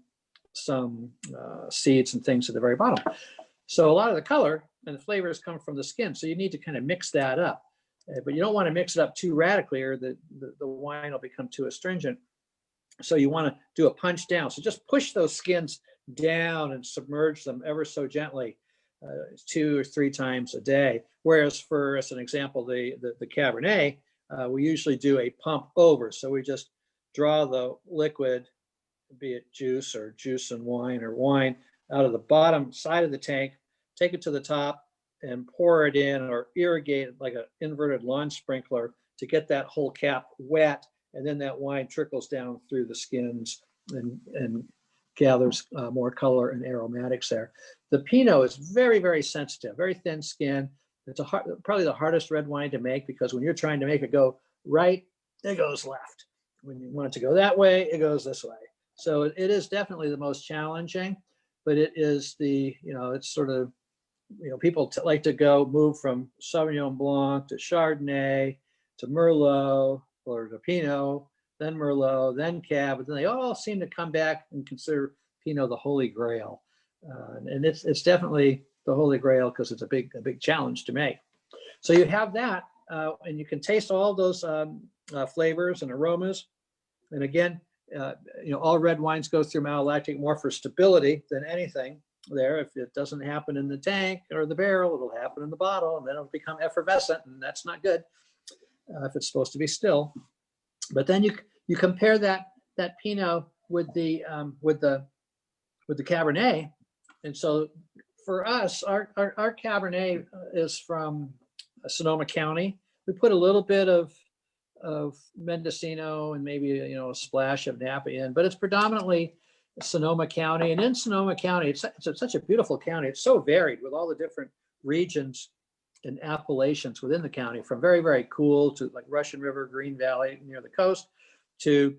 B: some seeds and things at the very bottom. So a lot of the color and the flavors come from the skin. So you need to kind of mix that up. But you don't want to mix it up too radically, or the wine will become too astringent. So you want to do a punch down. So just push those skins down and submerge them ever so gently, 2 or 3 times a day. Whereas for, as an example, the Cabernet, we usually do a pump over. So we just draw the liquid, be it juice or juice and wine, or wine, out of the bottom side of the tank, take it to the top and pour it in, or irrigate it like an inverted lawn sprinkler to get that whole cap wet. And then that wine trickles down through the skins and gathers more color and aromatics there. The Pinot is very, very sensitive, very thin skin. It's probably the hardest red wine to make, because when you're trying to make it go right, it goes left. When you want it to go that way, it goes this way. So it is definitely the most challenging, but it is it's sort of, people like to move from Sauvignon Blanc to Chardonnay to Merlot, or to Pinot, then Merlot, then Cab, but then they all seem to come back and consider Pinot the Holy Grail. And it's definitely the Holy Grail, because it's a big challenge to make. So you have that, and you can taste all those flavors and aromas. And again, all red wines go through malolactic more for stability than anything there. If it doesn't happen in the tank or the barrel, it'll happen in the bottle, and then it'll become effervescent, and that's not good if it's supposed to be still. But then you compare that Pinot with the Cabernet. And so for us, our Cabernet is from Sonoma County. We put a little bit of Mendocino and maybe a splash of Napa in, but it's predominantly Sonoma County. And in Sonoma County, it's such a beautiful county. It's so varied with all the different regions and appellations within the county, from very, very cool to like Russian River, Green Valley near the coast, to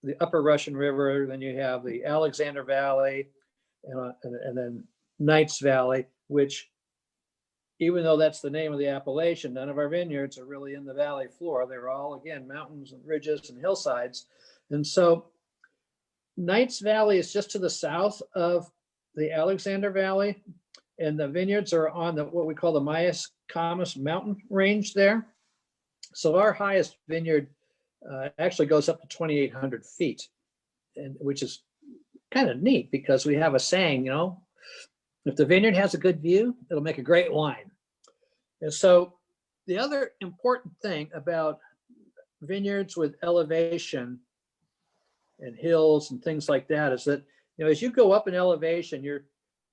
B: the upper Russian River. Then you have the Alexander Valley, and then Knights Valley, which, even though that's the name of the appellation, none of our vineyards are really in the valley floor. They're all, again, mountains and ridges and hillsides. And so Knights Valley is just to the south of the Alexander Valley, and the vineyards are on what we call the Mayacamas mountain range there. So our highest vineyard actually goes up to 2,800 feet, which is kind of neat, because we have a saying, if the vineyard has a good view, it'll make a great wine. And so the other important thing about vineyards with elevation and hills and things like that is that, as you go up in elevation,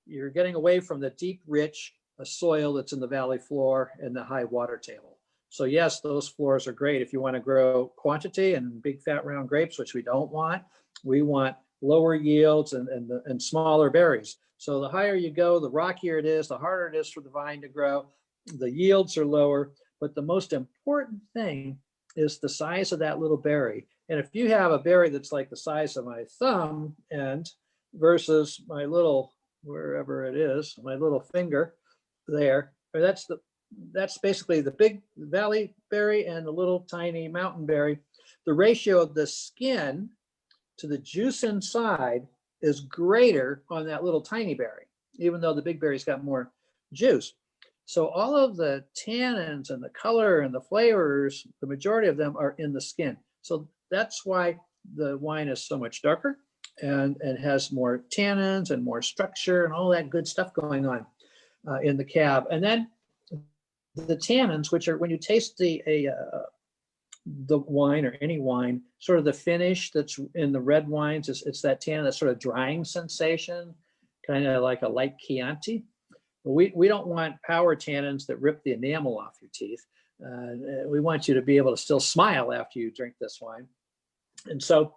B: you're getting away from the deep, rich soil that's in the valley floor and the high water table. So yes, those floors are great if you want to grow quantity and big fat round grapes, which we don't want. We want lower yields and smaller berries. So the higher you go, the rockier it is, the harder it is for the vine to grow. The yields are lower, but the most important thing is the size of that little berry. And if you have a berry that's like the size of my thumb end versus my little, wherever it is, my little finger there, or that's basically the big valley berry and the little tiny mountain berry. The ratio of the skin to the juice inside is greater on that little tiny berry, even though the big berry's got more juice. So all of the tannins and the color and the flavors, the majority of them are in the skin. So that's why the wine is so much darker and has more tannins and more structure and all that good stuff going on in the cab. And then the tannins, which are when you taste the wine or any wine, sort of the finish that's in the red wines, it's that tannin, that sort of drying sensation, kind of like a light Chianti. We don't want power tannins that rip the enamel off your teeth. We want you to be able to still smile after you drink this wine. And so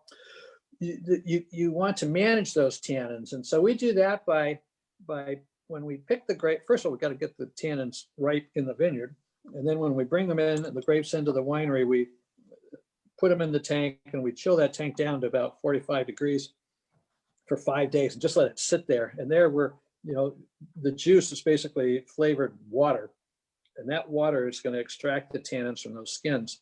B: you want to manage those tannins. And so we do that by when we pick the grape, first of all, we've got to get the tannins ripe in the vineyard. And then when we bring them in, the grapes into the winery, we put them in the tank and we chill that tank down to about 45 degrees for 5 days and just let it sit there. And there the juice is basically flavored water. And that water is going to extract the tannins from those skins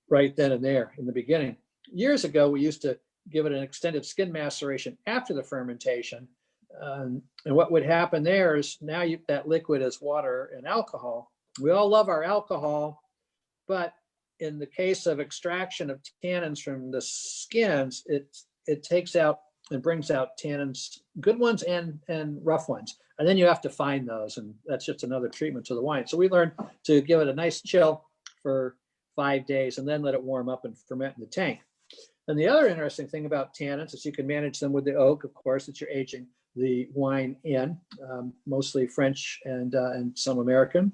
B: right then and there in the beginning. Years ago, we used to give it an extended skin maceration after the fermentation. And what would happen there is now that liquid is water and alcohol. We all love our alcohol, but in the case of extraction of tannins from the skins, it takes out and brings out tannins, good ones and rough ones. And then you have to find those, and that's just another treatment to the wine. So we learned to give it a nice chill for 5 days and then let it warm up and ferment in the tank. And the other interesting thing about tannins is you can manage them with the oak, of course, that you're aging the wine in, mostly French and some American,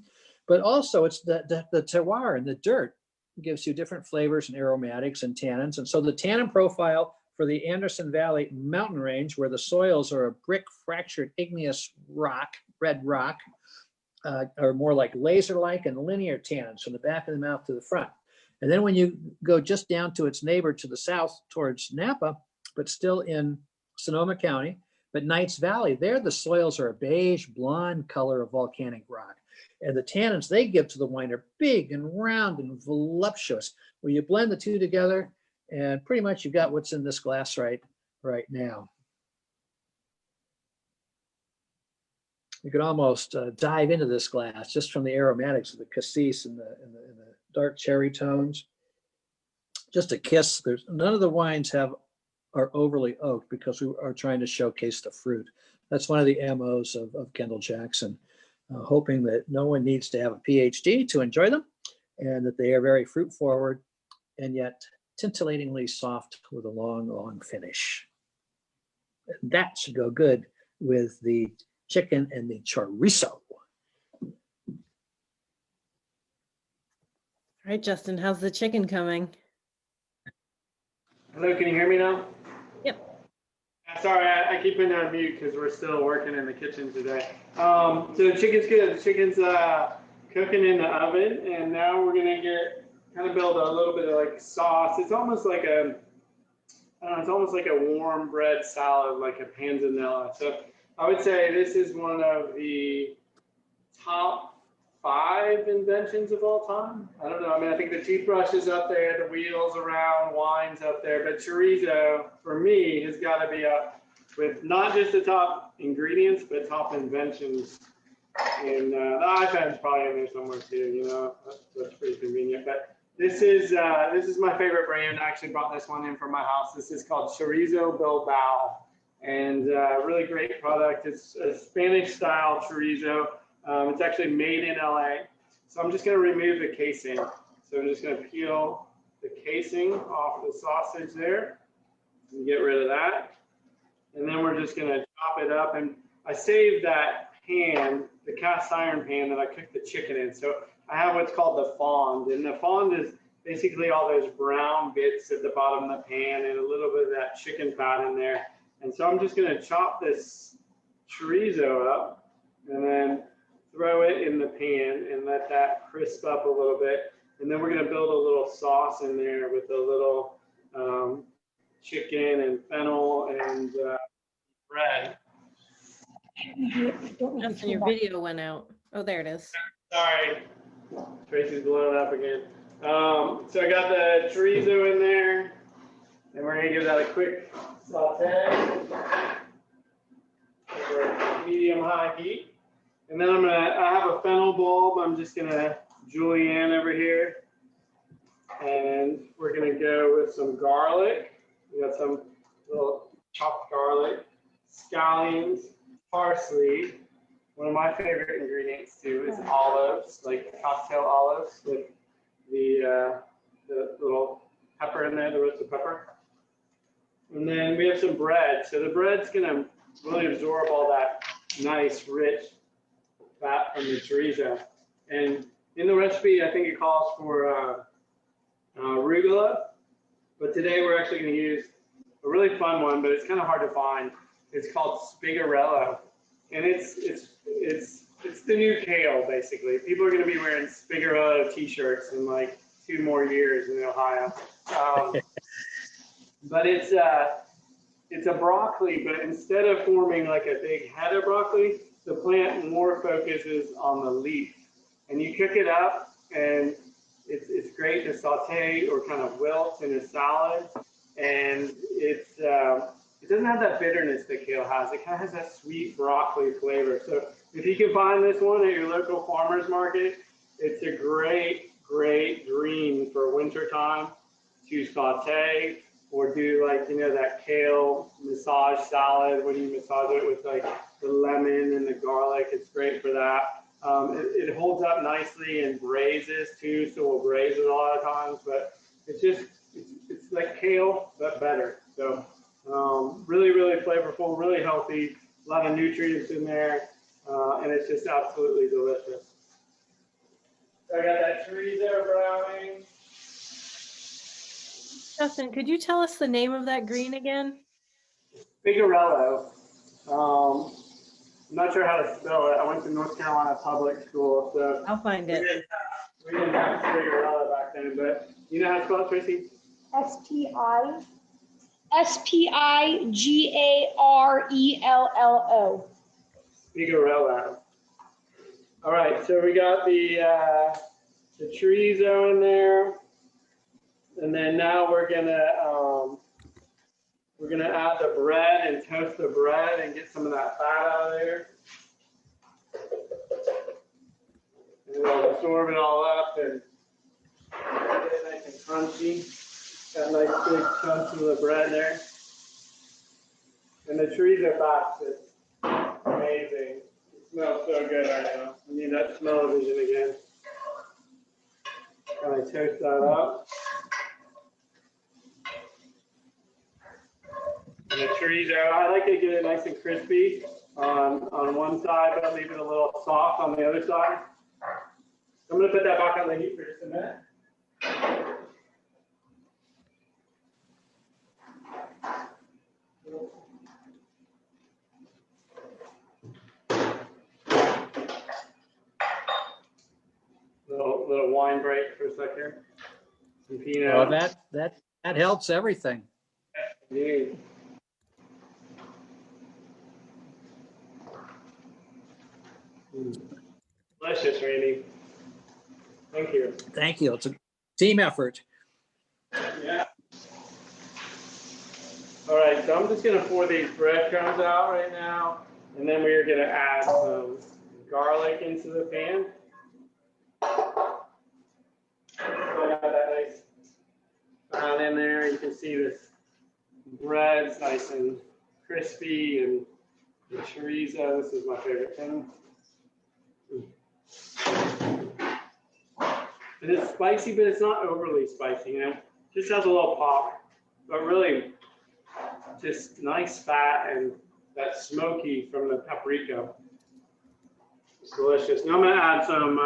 B: but also it's the terroir and the dirt gives you different flavors and aromatics and tannins. And so the tannin profile for the Anderson Valley mountain range, where the soils are a brick fractured igneous rock, red rock, are more like laser-like and linear tannins from the back of the mouth to the front. And then when you go just down to its neighbor to the south towards Napa, but still in Sonoma County, but Knights Valley, there the soils are a beige blonde color of volcanic rock. And the tannins they give to the wine are big and round and voluptuous. Well, you blend the two together and pretty much you've got what's in this glass right now. You could almost dive into this glass just from the aromatics of the cassis and the dark cherry tones. Just a kiss. None of the wines are overly oaked because we are trying to showcase the fruit. That's one of the MOs of Kendall-Jackson, hoping that no one needs to have a PhD to enjoy them and that they are very fruit forward and yet tintillatingly soft with a long, long finish. And that should go good with the chicken and the chorizo.
A: All right, Justin, how's the chicken coming?
C: Hello, can you hear me now?
A: Yep.
C: Sorry, I keep it on mute because we're still working in the kitchen today. So the chicken's good. The chicken's cooking in the oven, and now we're gonna build a little bit of like sauce. It's almost like it's almost like a warm bread salad, like a panzanella. So I would say this is one of the top 5 inventions of all time. I don't know. I mean, I think the toothbrush is up there, the wheels around, wine's up there, but chorizo for me has got to be up with not just the top ingredients, but top inventions. And the iPhone's probably in there somewhere too. That's pretty convenient. But this is my favorite brand. I actually brought this one in from my house. This is called Chorizo Bilbao, and really great product. It's a Spanish style chorizo. It's actually made in LA. So I'm just going to remove the casing. So I'm just going to peel the casing off the sausage there and get rid of that. And then we're just going to chop it up. And I saved that pan, the cast iron pan that I cooked the chicken in. So I have what's called the fond, and the fond is basically all those brown bits at the bottom of the pan and a little bit of that chicken fat in there. And so I'm just going to chop this chorizo up and then throw it in the pan and let that crisp up a little bit. And then we're going to build a little sauce in there with a little chicken and fennel and bread.
A: Justin, your video went out. Oh, there it is.
C: Sorry, Tracy's blowing up again. So I got the chorizo in there, and we're gonna give that a quick saute over medium-high heat. And then I have a fennel bulb. I'm just gonna julienne over here, and we're gonna go with some garlic. We got some little chopped garlic, scallions, parsley. One of my favorite ingredients too is olives, like cocktail olives with the little pepper in there, the roasted pepper. And then we have some bread. So the bread's gonna really absorb all that nice, rich fat from the chorizo. And in the recipe, I think it calls for arugula, but today we're actually gonna use a really fun one, but it's kind of hard to find. It's called spigarello, and it's the new kale, basically. People are going to be wearing spigarello t-shirts in like 2 more years in Ohio. But it's a broccoli, but instead of forming like a big head of broccoli, the plant more focuses on the leaf. And you cook it up, and it's great to saute or kind of wilt in a salad. And it doesn't have that bitterness that kale has. It kind of has that sweet broccoli flavor. So if you can find this one at your local farmer's market, it's a great, great green for winter time to saute or do like, you know, that kale massage salad when you massage it with like the lemon and the garlic. It's great for that. It holds up nicely and braises too, so we'll braise it a lot of times, but it's like kale, but better. So really, really flavorful, really healthy, a lot of nutrients in there, and it's just absolutely delicious. So I got that chorizo browning.
A: Justin, could you tell us the name of that green again?
C: Spigarello. I'm not sure how to spell it. I went to North Carolina public school, so
A: I'll find
C: we
A: it.
C: didn't have Spigarello back then, but you know how to spell it, Tracy?
D: Spigarello.
C: Spigarello. All right, so we got the chorizo in there, and then now we're gonna add the bread and toast the bread and get some of that fat out of there. And we'll absorb it all up and get it nice and crunchy. Got nice big chunks of the bread there. And the chorizo fat is amazing. It smells so good right now. I need that smell-o-vision again. Kind of toast that up. And the chorizo, I like to get it nice and crispy on one side, but leave it a little soft on the other side. I'm going to put that back on the heat for just a minute. Little wine break for a second. Some Pinot.
B: Oh, that helps everything.
C: Indeed. Delicious, Randy. Thank you.
B: Thank you. It's a team effort.
C: Yeah. All right, so I'm just going to pour these breadcrumbs out right now, and then we're going to add some garlic into the pan. So I got that nice fat in there. You can see this bread's nice and crispy, and the chorizo. This is my favorite thing. It is spicy, but it's not overly spicy, you know. Just has a little pop, but really just nice fat and that smoky from the paprika. It's delicious. Now I'm gonna add some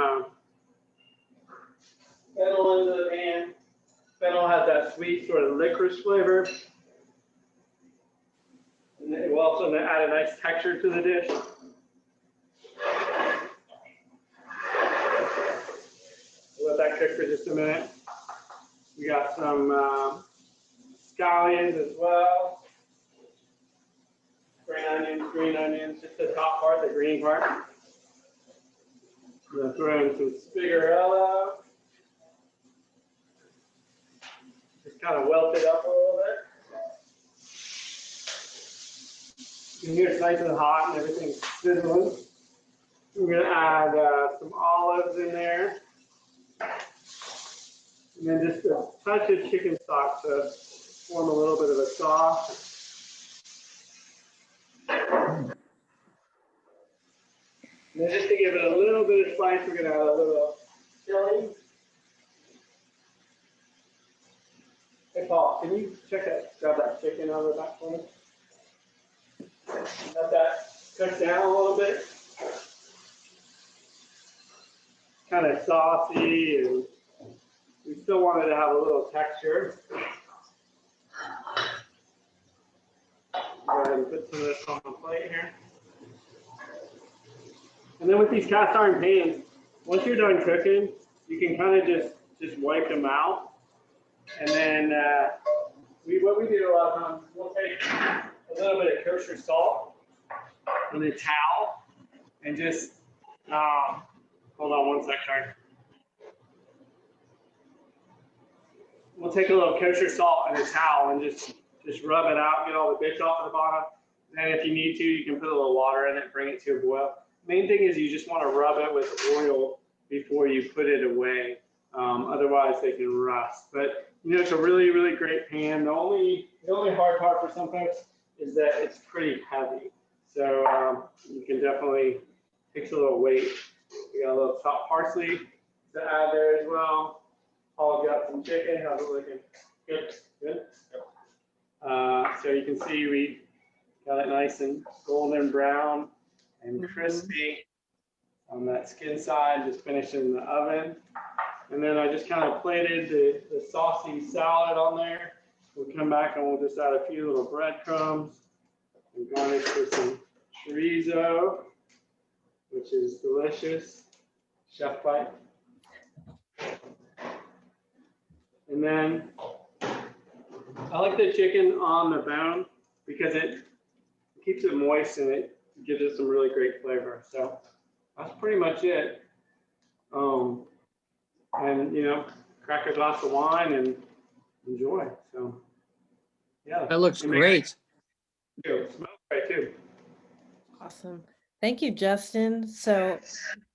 C: fennel into the pan. Fennel has that sweet sort of licorice flavor. And it will also add a nice texture to the dish. Let that cook for just a minute. We got some scallions as well. Green onions, just the top part, the green part. I'm gonna throw in some spigarella. Just kind of welt it up a little bit. You can hear it's nice and hot and everything's sizzling. We're gonna add some olives in there. And then just a touch of chicken stock to form a little bit of a sauce. And then just to give it a little bit of spice, we're gonna add a little chili. Hey Paul, can you grab that chicken out of the back for me? Let that cook down a little bit. Kind of saucy, and we still wanted to have a little texture. Go ahead and put some of this on the plate here. And then with these cast iron pans, once you're done cooking, you can kind of just wipe them out. And then what we do a lot of times, we'll take a little bit of kosher salt with a towel and just, hold on one sec, sorry. We'll take a little kosher salt and a towel and just rub it out, get all the bits off the bottom. And if you need to, you can put a little water in it, bring it to a boil. Main thing is you just want to rub it with oil before you put it away. Otherwise they can rust. But you know, it's a really, really great pan. The only hard part for some folks is that it's pretty heavy. So you can definitely, takes a little weight. We got a little chopped parsley to add there as well. Paul got some chicken. How's it looking? Good. Good. So you can see we got it nice and golden brown and crispy on that skin side. Just finished in the oven. And then I just kind of plated the saucy salad on there. We'll come back and we'll just add a few little breadcrumbs and garnish with some chorizo, which is delicious. Chef bite. And then I like the chicken on the bone because it keeps it moist and it gives it some really great flavor. So that's pretty much it. And you know, crack a glass of wine and enjoy. So yeah,
B: That looks great.
C: It smells great too.
A: Awesome. Thank you, Justin. So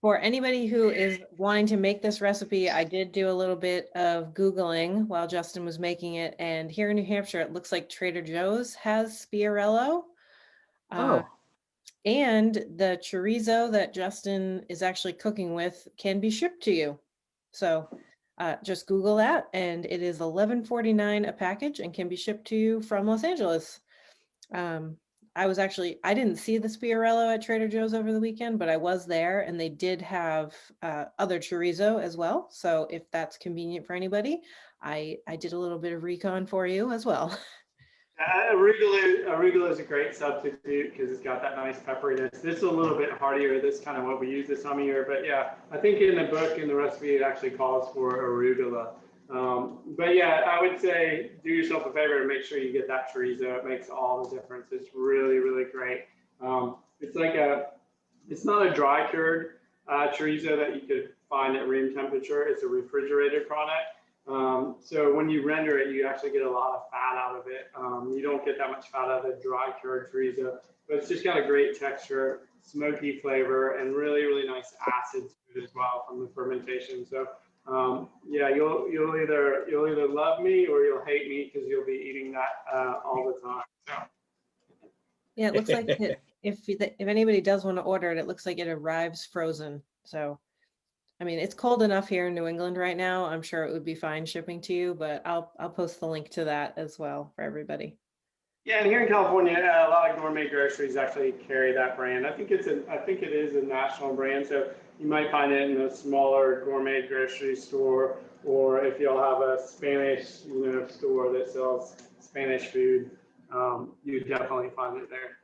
A: for anybody who is wanting to make this recipe, I did do a little bit of Googling while Justin was making it. And here in New Hampshire, it looks like Trader Joe's has Spiarello.
B: Oh,
A: And the chorizo that Justin is actually cooking with can be shipped to you. So just Google that, and it is $11.49 a package and can be shipped to you from Los Angeles. I didn't see the Spiarello at Trader Joe's over the weekend, but I was there and they did have other chorizo as well. So if that's convenient for anybody, I did a little bit of recon for you as well.
C: Arugula is a great substitute because it's got that nice pepperiness. This is a little bit heartier. This is kind of what we use this time of year. But yeah, I think in the book, in the recipe, it actually calls for arugula. But yeah, I would say do yourself a favor and make sure you get that chorizo. It makes all the difference. It's really, really great. It's not a dry cured chorizo that you could find at room temperature. It's a refrigerated product. So when you render it, you actually get a lot of fat out of it. You don't get that much fat out of the dry cured chorizo, but it's just got a great texture, smoky flavor, and really, really nice acid to it as well from the fermentation. So yeah, you'll either love me or you'll hate me because you'll be eating that all the time. So.
A: Yeah, it looks like if anybody does want to order it, it looks like it arrives frozen. So, I mean, it's cold enough here in New England right now. I'm sure it would be fine shipping to you, but I'll post the link to that as well for everybody.
C: Yeah, and here in California, a lot of gourmet groceries actually carry that brand. I think it is a national brand. So you might find it in a smaller gourmet grocery store, or if you'll have a Spanish, store that sells Spanish food, you definitely find it there.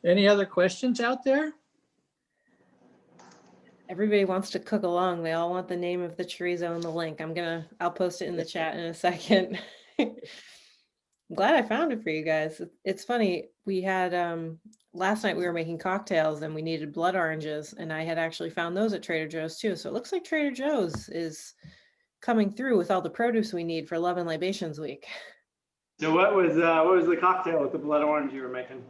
B: Any other questions out there?
A: Everybody wants to cook along. They all want the name of the chorizo and the link. I'll post it in the chat in a second. I'm glad I found it for you guys. It's funny. We had, last night we were making cocktails and we needed blood oranges, and I had actually found those at Trader Joe's too. So it looks like Trader Joe's is coming through with all the produce we need for Love and Libations week.
C: So what was the cocktail with the blood orange you were making?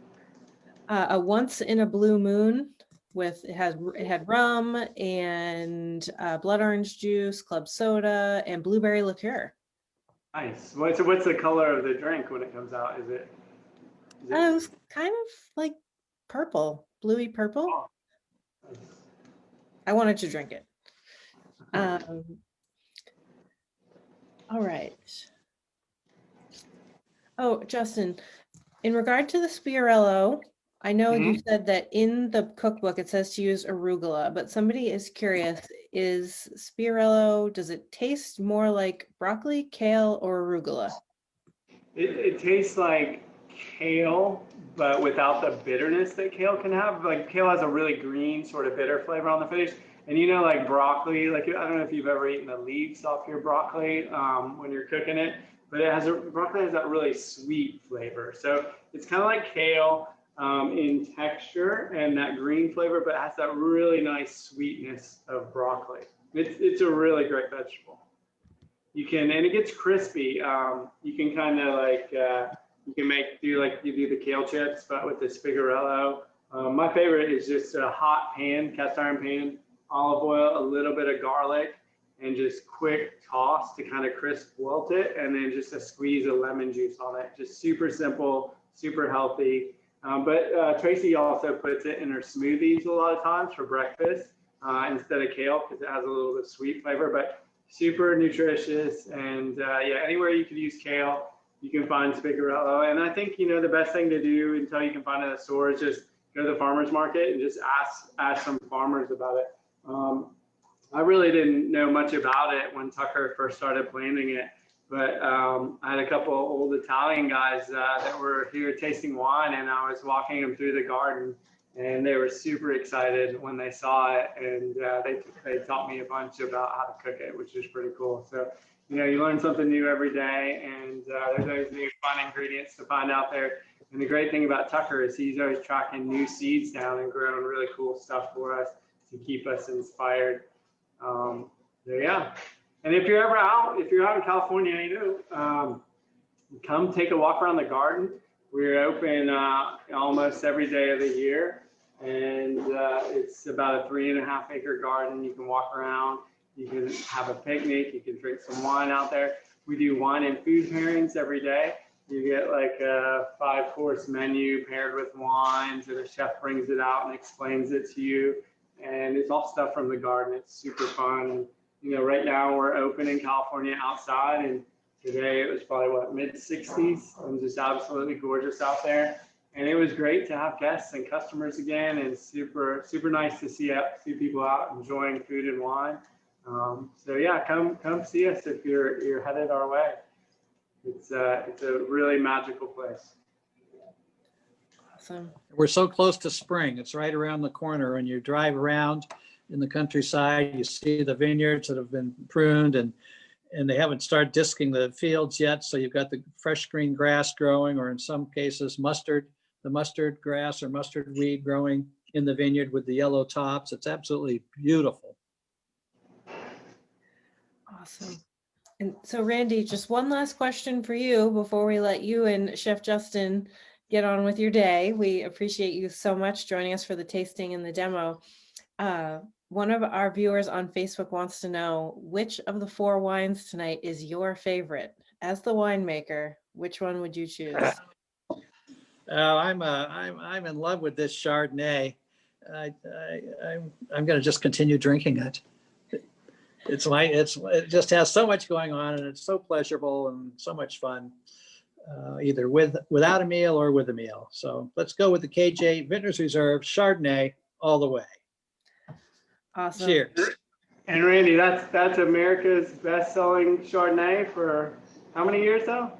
A: A once in a blue moon it had rum and blood orange juice, club soda, and blueberry liqueur.
C: Nice. So what's the color of the drink when it comes out? Is it
A: It was kind of like purple, bluey purple.
C: Oh, nice.
A: I wanted to drink it. All right. Oh, Justin, in regard to the Spirello, I know you said that in the cookbook it says to use arugula, but somebody is curious, is Spirello, does it taste more like broccoli, kale, or arugula?
C: It tastes like kale, but without the bitterness that kale can have. Like kale has a really green sort of bitter flavor on the face. And like broccoli, like I don't know if you've ever eaten the leaves off your broccoli when you're cooking it, but broccoli has that really sweet flavor. So it's kind of like kale in texture and that green flavor, but it has that really nice sweetness of broccoli. It's a really great vegetable. And it gets crispy. You can kind of like, you can do the kale chips, but with the Spigarello. My favorite is just a hot pan, cast iron pan, olive oil, a little bit of garlic, and just quick toss to kind of crisp wilt it, and then just a squeeze of lemon juice on it. Just super simple, super healthy. But Tracy also puts it in her smoothies a lot of times for breakfast instead of kale, because it has a little bit of sweet flavor, but super nutritious. And yeah, anywhere you could use kale, you can find Spigarello. And I think, the best thing to do until you can find it at the store is just go to the farmer's market and just ask some farmers about it. I really didn't know much about it when Tucker first started planting it, but I had a couple of old Italian guys that were here tasting wine, and I was walking them through the garden, and they were super excited when they saw it, and they taught me a bunch about how to cook it, which is pretty cool. So, you learn something new every day, and there's always new fun ingredients to find out there. And the great thing about Tucker is he's always tracking new seeds down and growing really cool stuff for us to keep us inspired. Yeah. And if you're out in California, come take a walk around the garden. We're open almost every day of the year, and it's about a 3.5 acre garden. You can walk around, you can have a picnic, you can drink some wine out there. We do wine and food pairings every day. You get like a 5-course menu paired with wines, and the chef brings it out and explains it to you. And it's all stuff from the garden. It's super fun. And, right now we're open in California outside, and today it was probably mid-60s, and just absolutely gorgeous out there. And it was great to have guests and customers again, and super, super nice to see people out enjoying food and wine. So yeah, come see us if you're headed our way. It's a really magical place.
A: Awesome.
B: We're so close to spring. It's right around the corner. When you drive around in the countryside, you see the vineyards that have been pruned, and they haven't started disking the fields yet. So you've got the fresh green grass growing, or in some cases the mustard grass or mustard weed growing in the vineyard with the yellow tops. It's absolutely beautiful.
A: Awesome. And so Randy, just one last question for you before we let you and Chef Justin get on with your day. We appreciate you so much joining us for the tasting and the demo. One of our viewers on Facebook wants to know, which of the 4 wines tonight is your favorite? As the winemaker, which one would you choose?
B: I'm in love with this Chardonnay. I'm going to just continue drinking it. it just has so much going on, and it's so pleasurable and so much fun, either without a meal or with a meal. So let's go with the KJ Vintners Reserve Chardonnay all the way.
A: Awesome.
B: Cheers.
C: And Randy, that's America's best-selling Chardonnay for how many years though?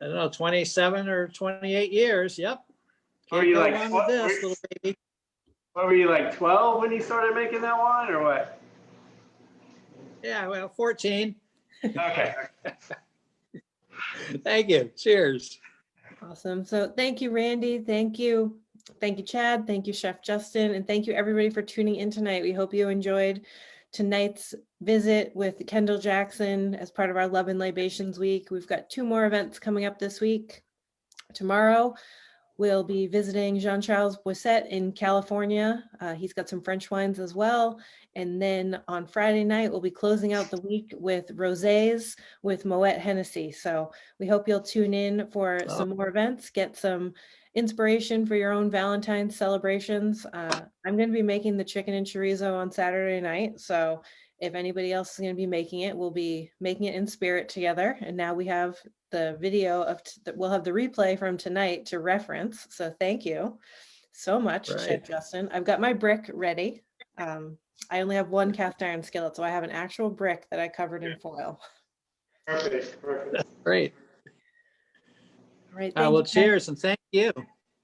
B: I don't know, 27 or 28 years. Yep.
C: Were
B: Can't
C: you
B: go
C: like,
B: wrong with this, little baby.
C: what were you like 12 when you started making that wine or what?
B: Yeah, well, 14.
C: Okay.
B: Thank you. Cheers.
A: Awesome. So thank you, Randy. Thank you. Thank you, Chad. Thank you, Chef Justin. And thank you, everybody, for tuning in tonight. We hope you enjoyed tonight's visit with Kendall-Jackson as part of our Love Libations week. We've got 2 more events coming up this week. Tomorrow, we'll be visiting Jean-Charles Boisset in California. He's got some French wines as well. And then on Friday night, we'll be closing out the week with rosés with Moet Hennessy. So we hope you'll tune in for some more events, get some inspiration for your own Valentine's celebrations. I'm going to be making the chicken and chorizo on Saturday night. So if anybody else is going to be making it, we'll be making it in spirit together. And now we have the video of we'll have the replay from tonight to reference. So thank you so much,
B: Right.
A: Chef Justin. I've got my brick ready. I only have 1 cast iron skillet, so I have an actual brick that I covered in foil.
C: Perfect.
B: Great.
A: All right.
B: Well,
A: Thank you.
B: cheers and thank you.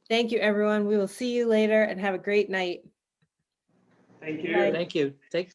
A: Thank you, everyone. We will see you later and have a great night.
C: Thank you.
A: Bye.
B: Thank you. Take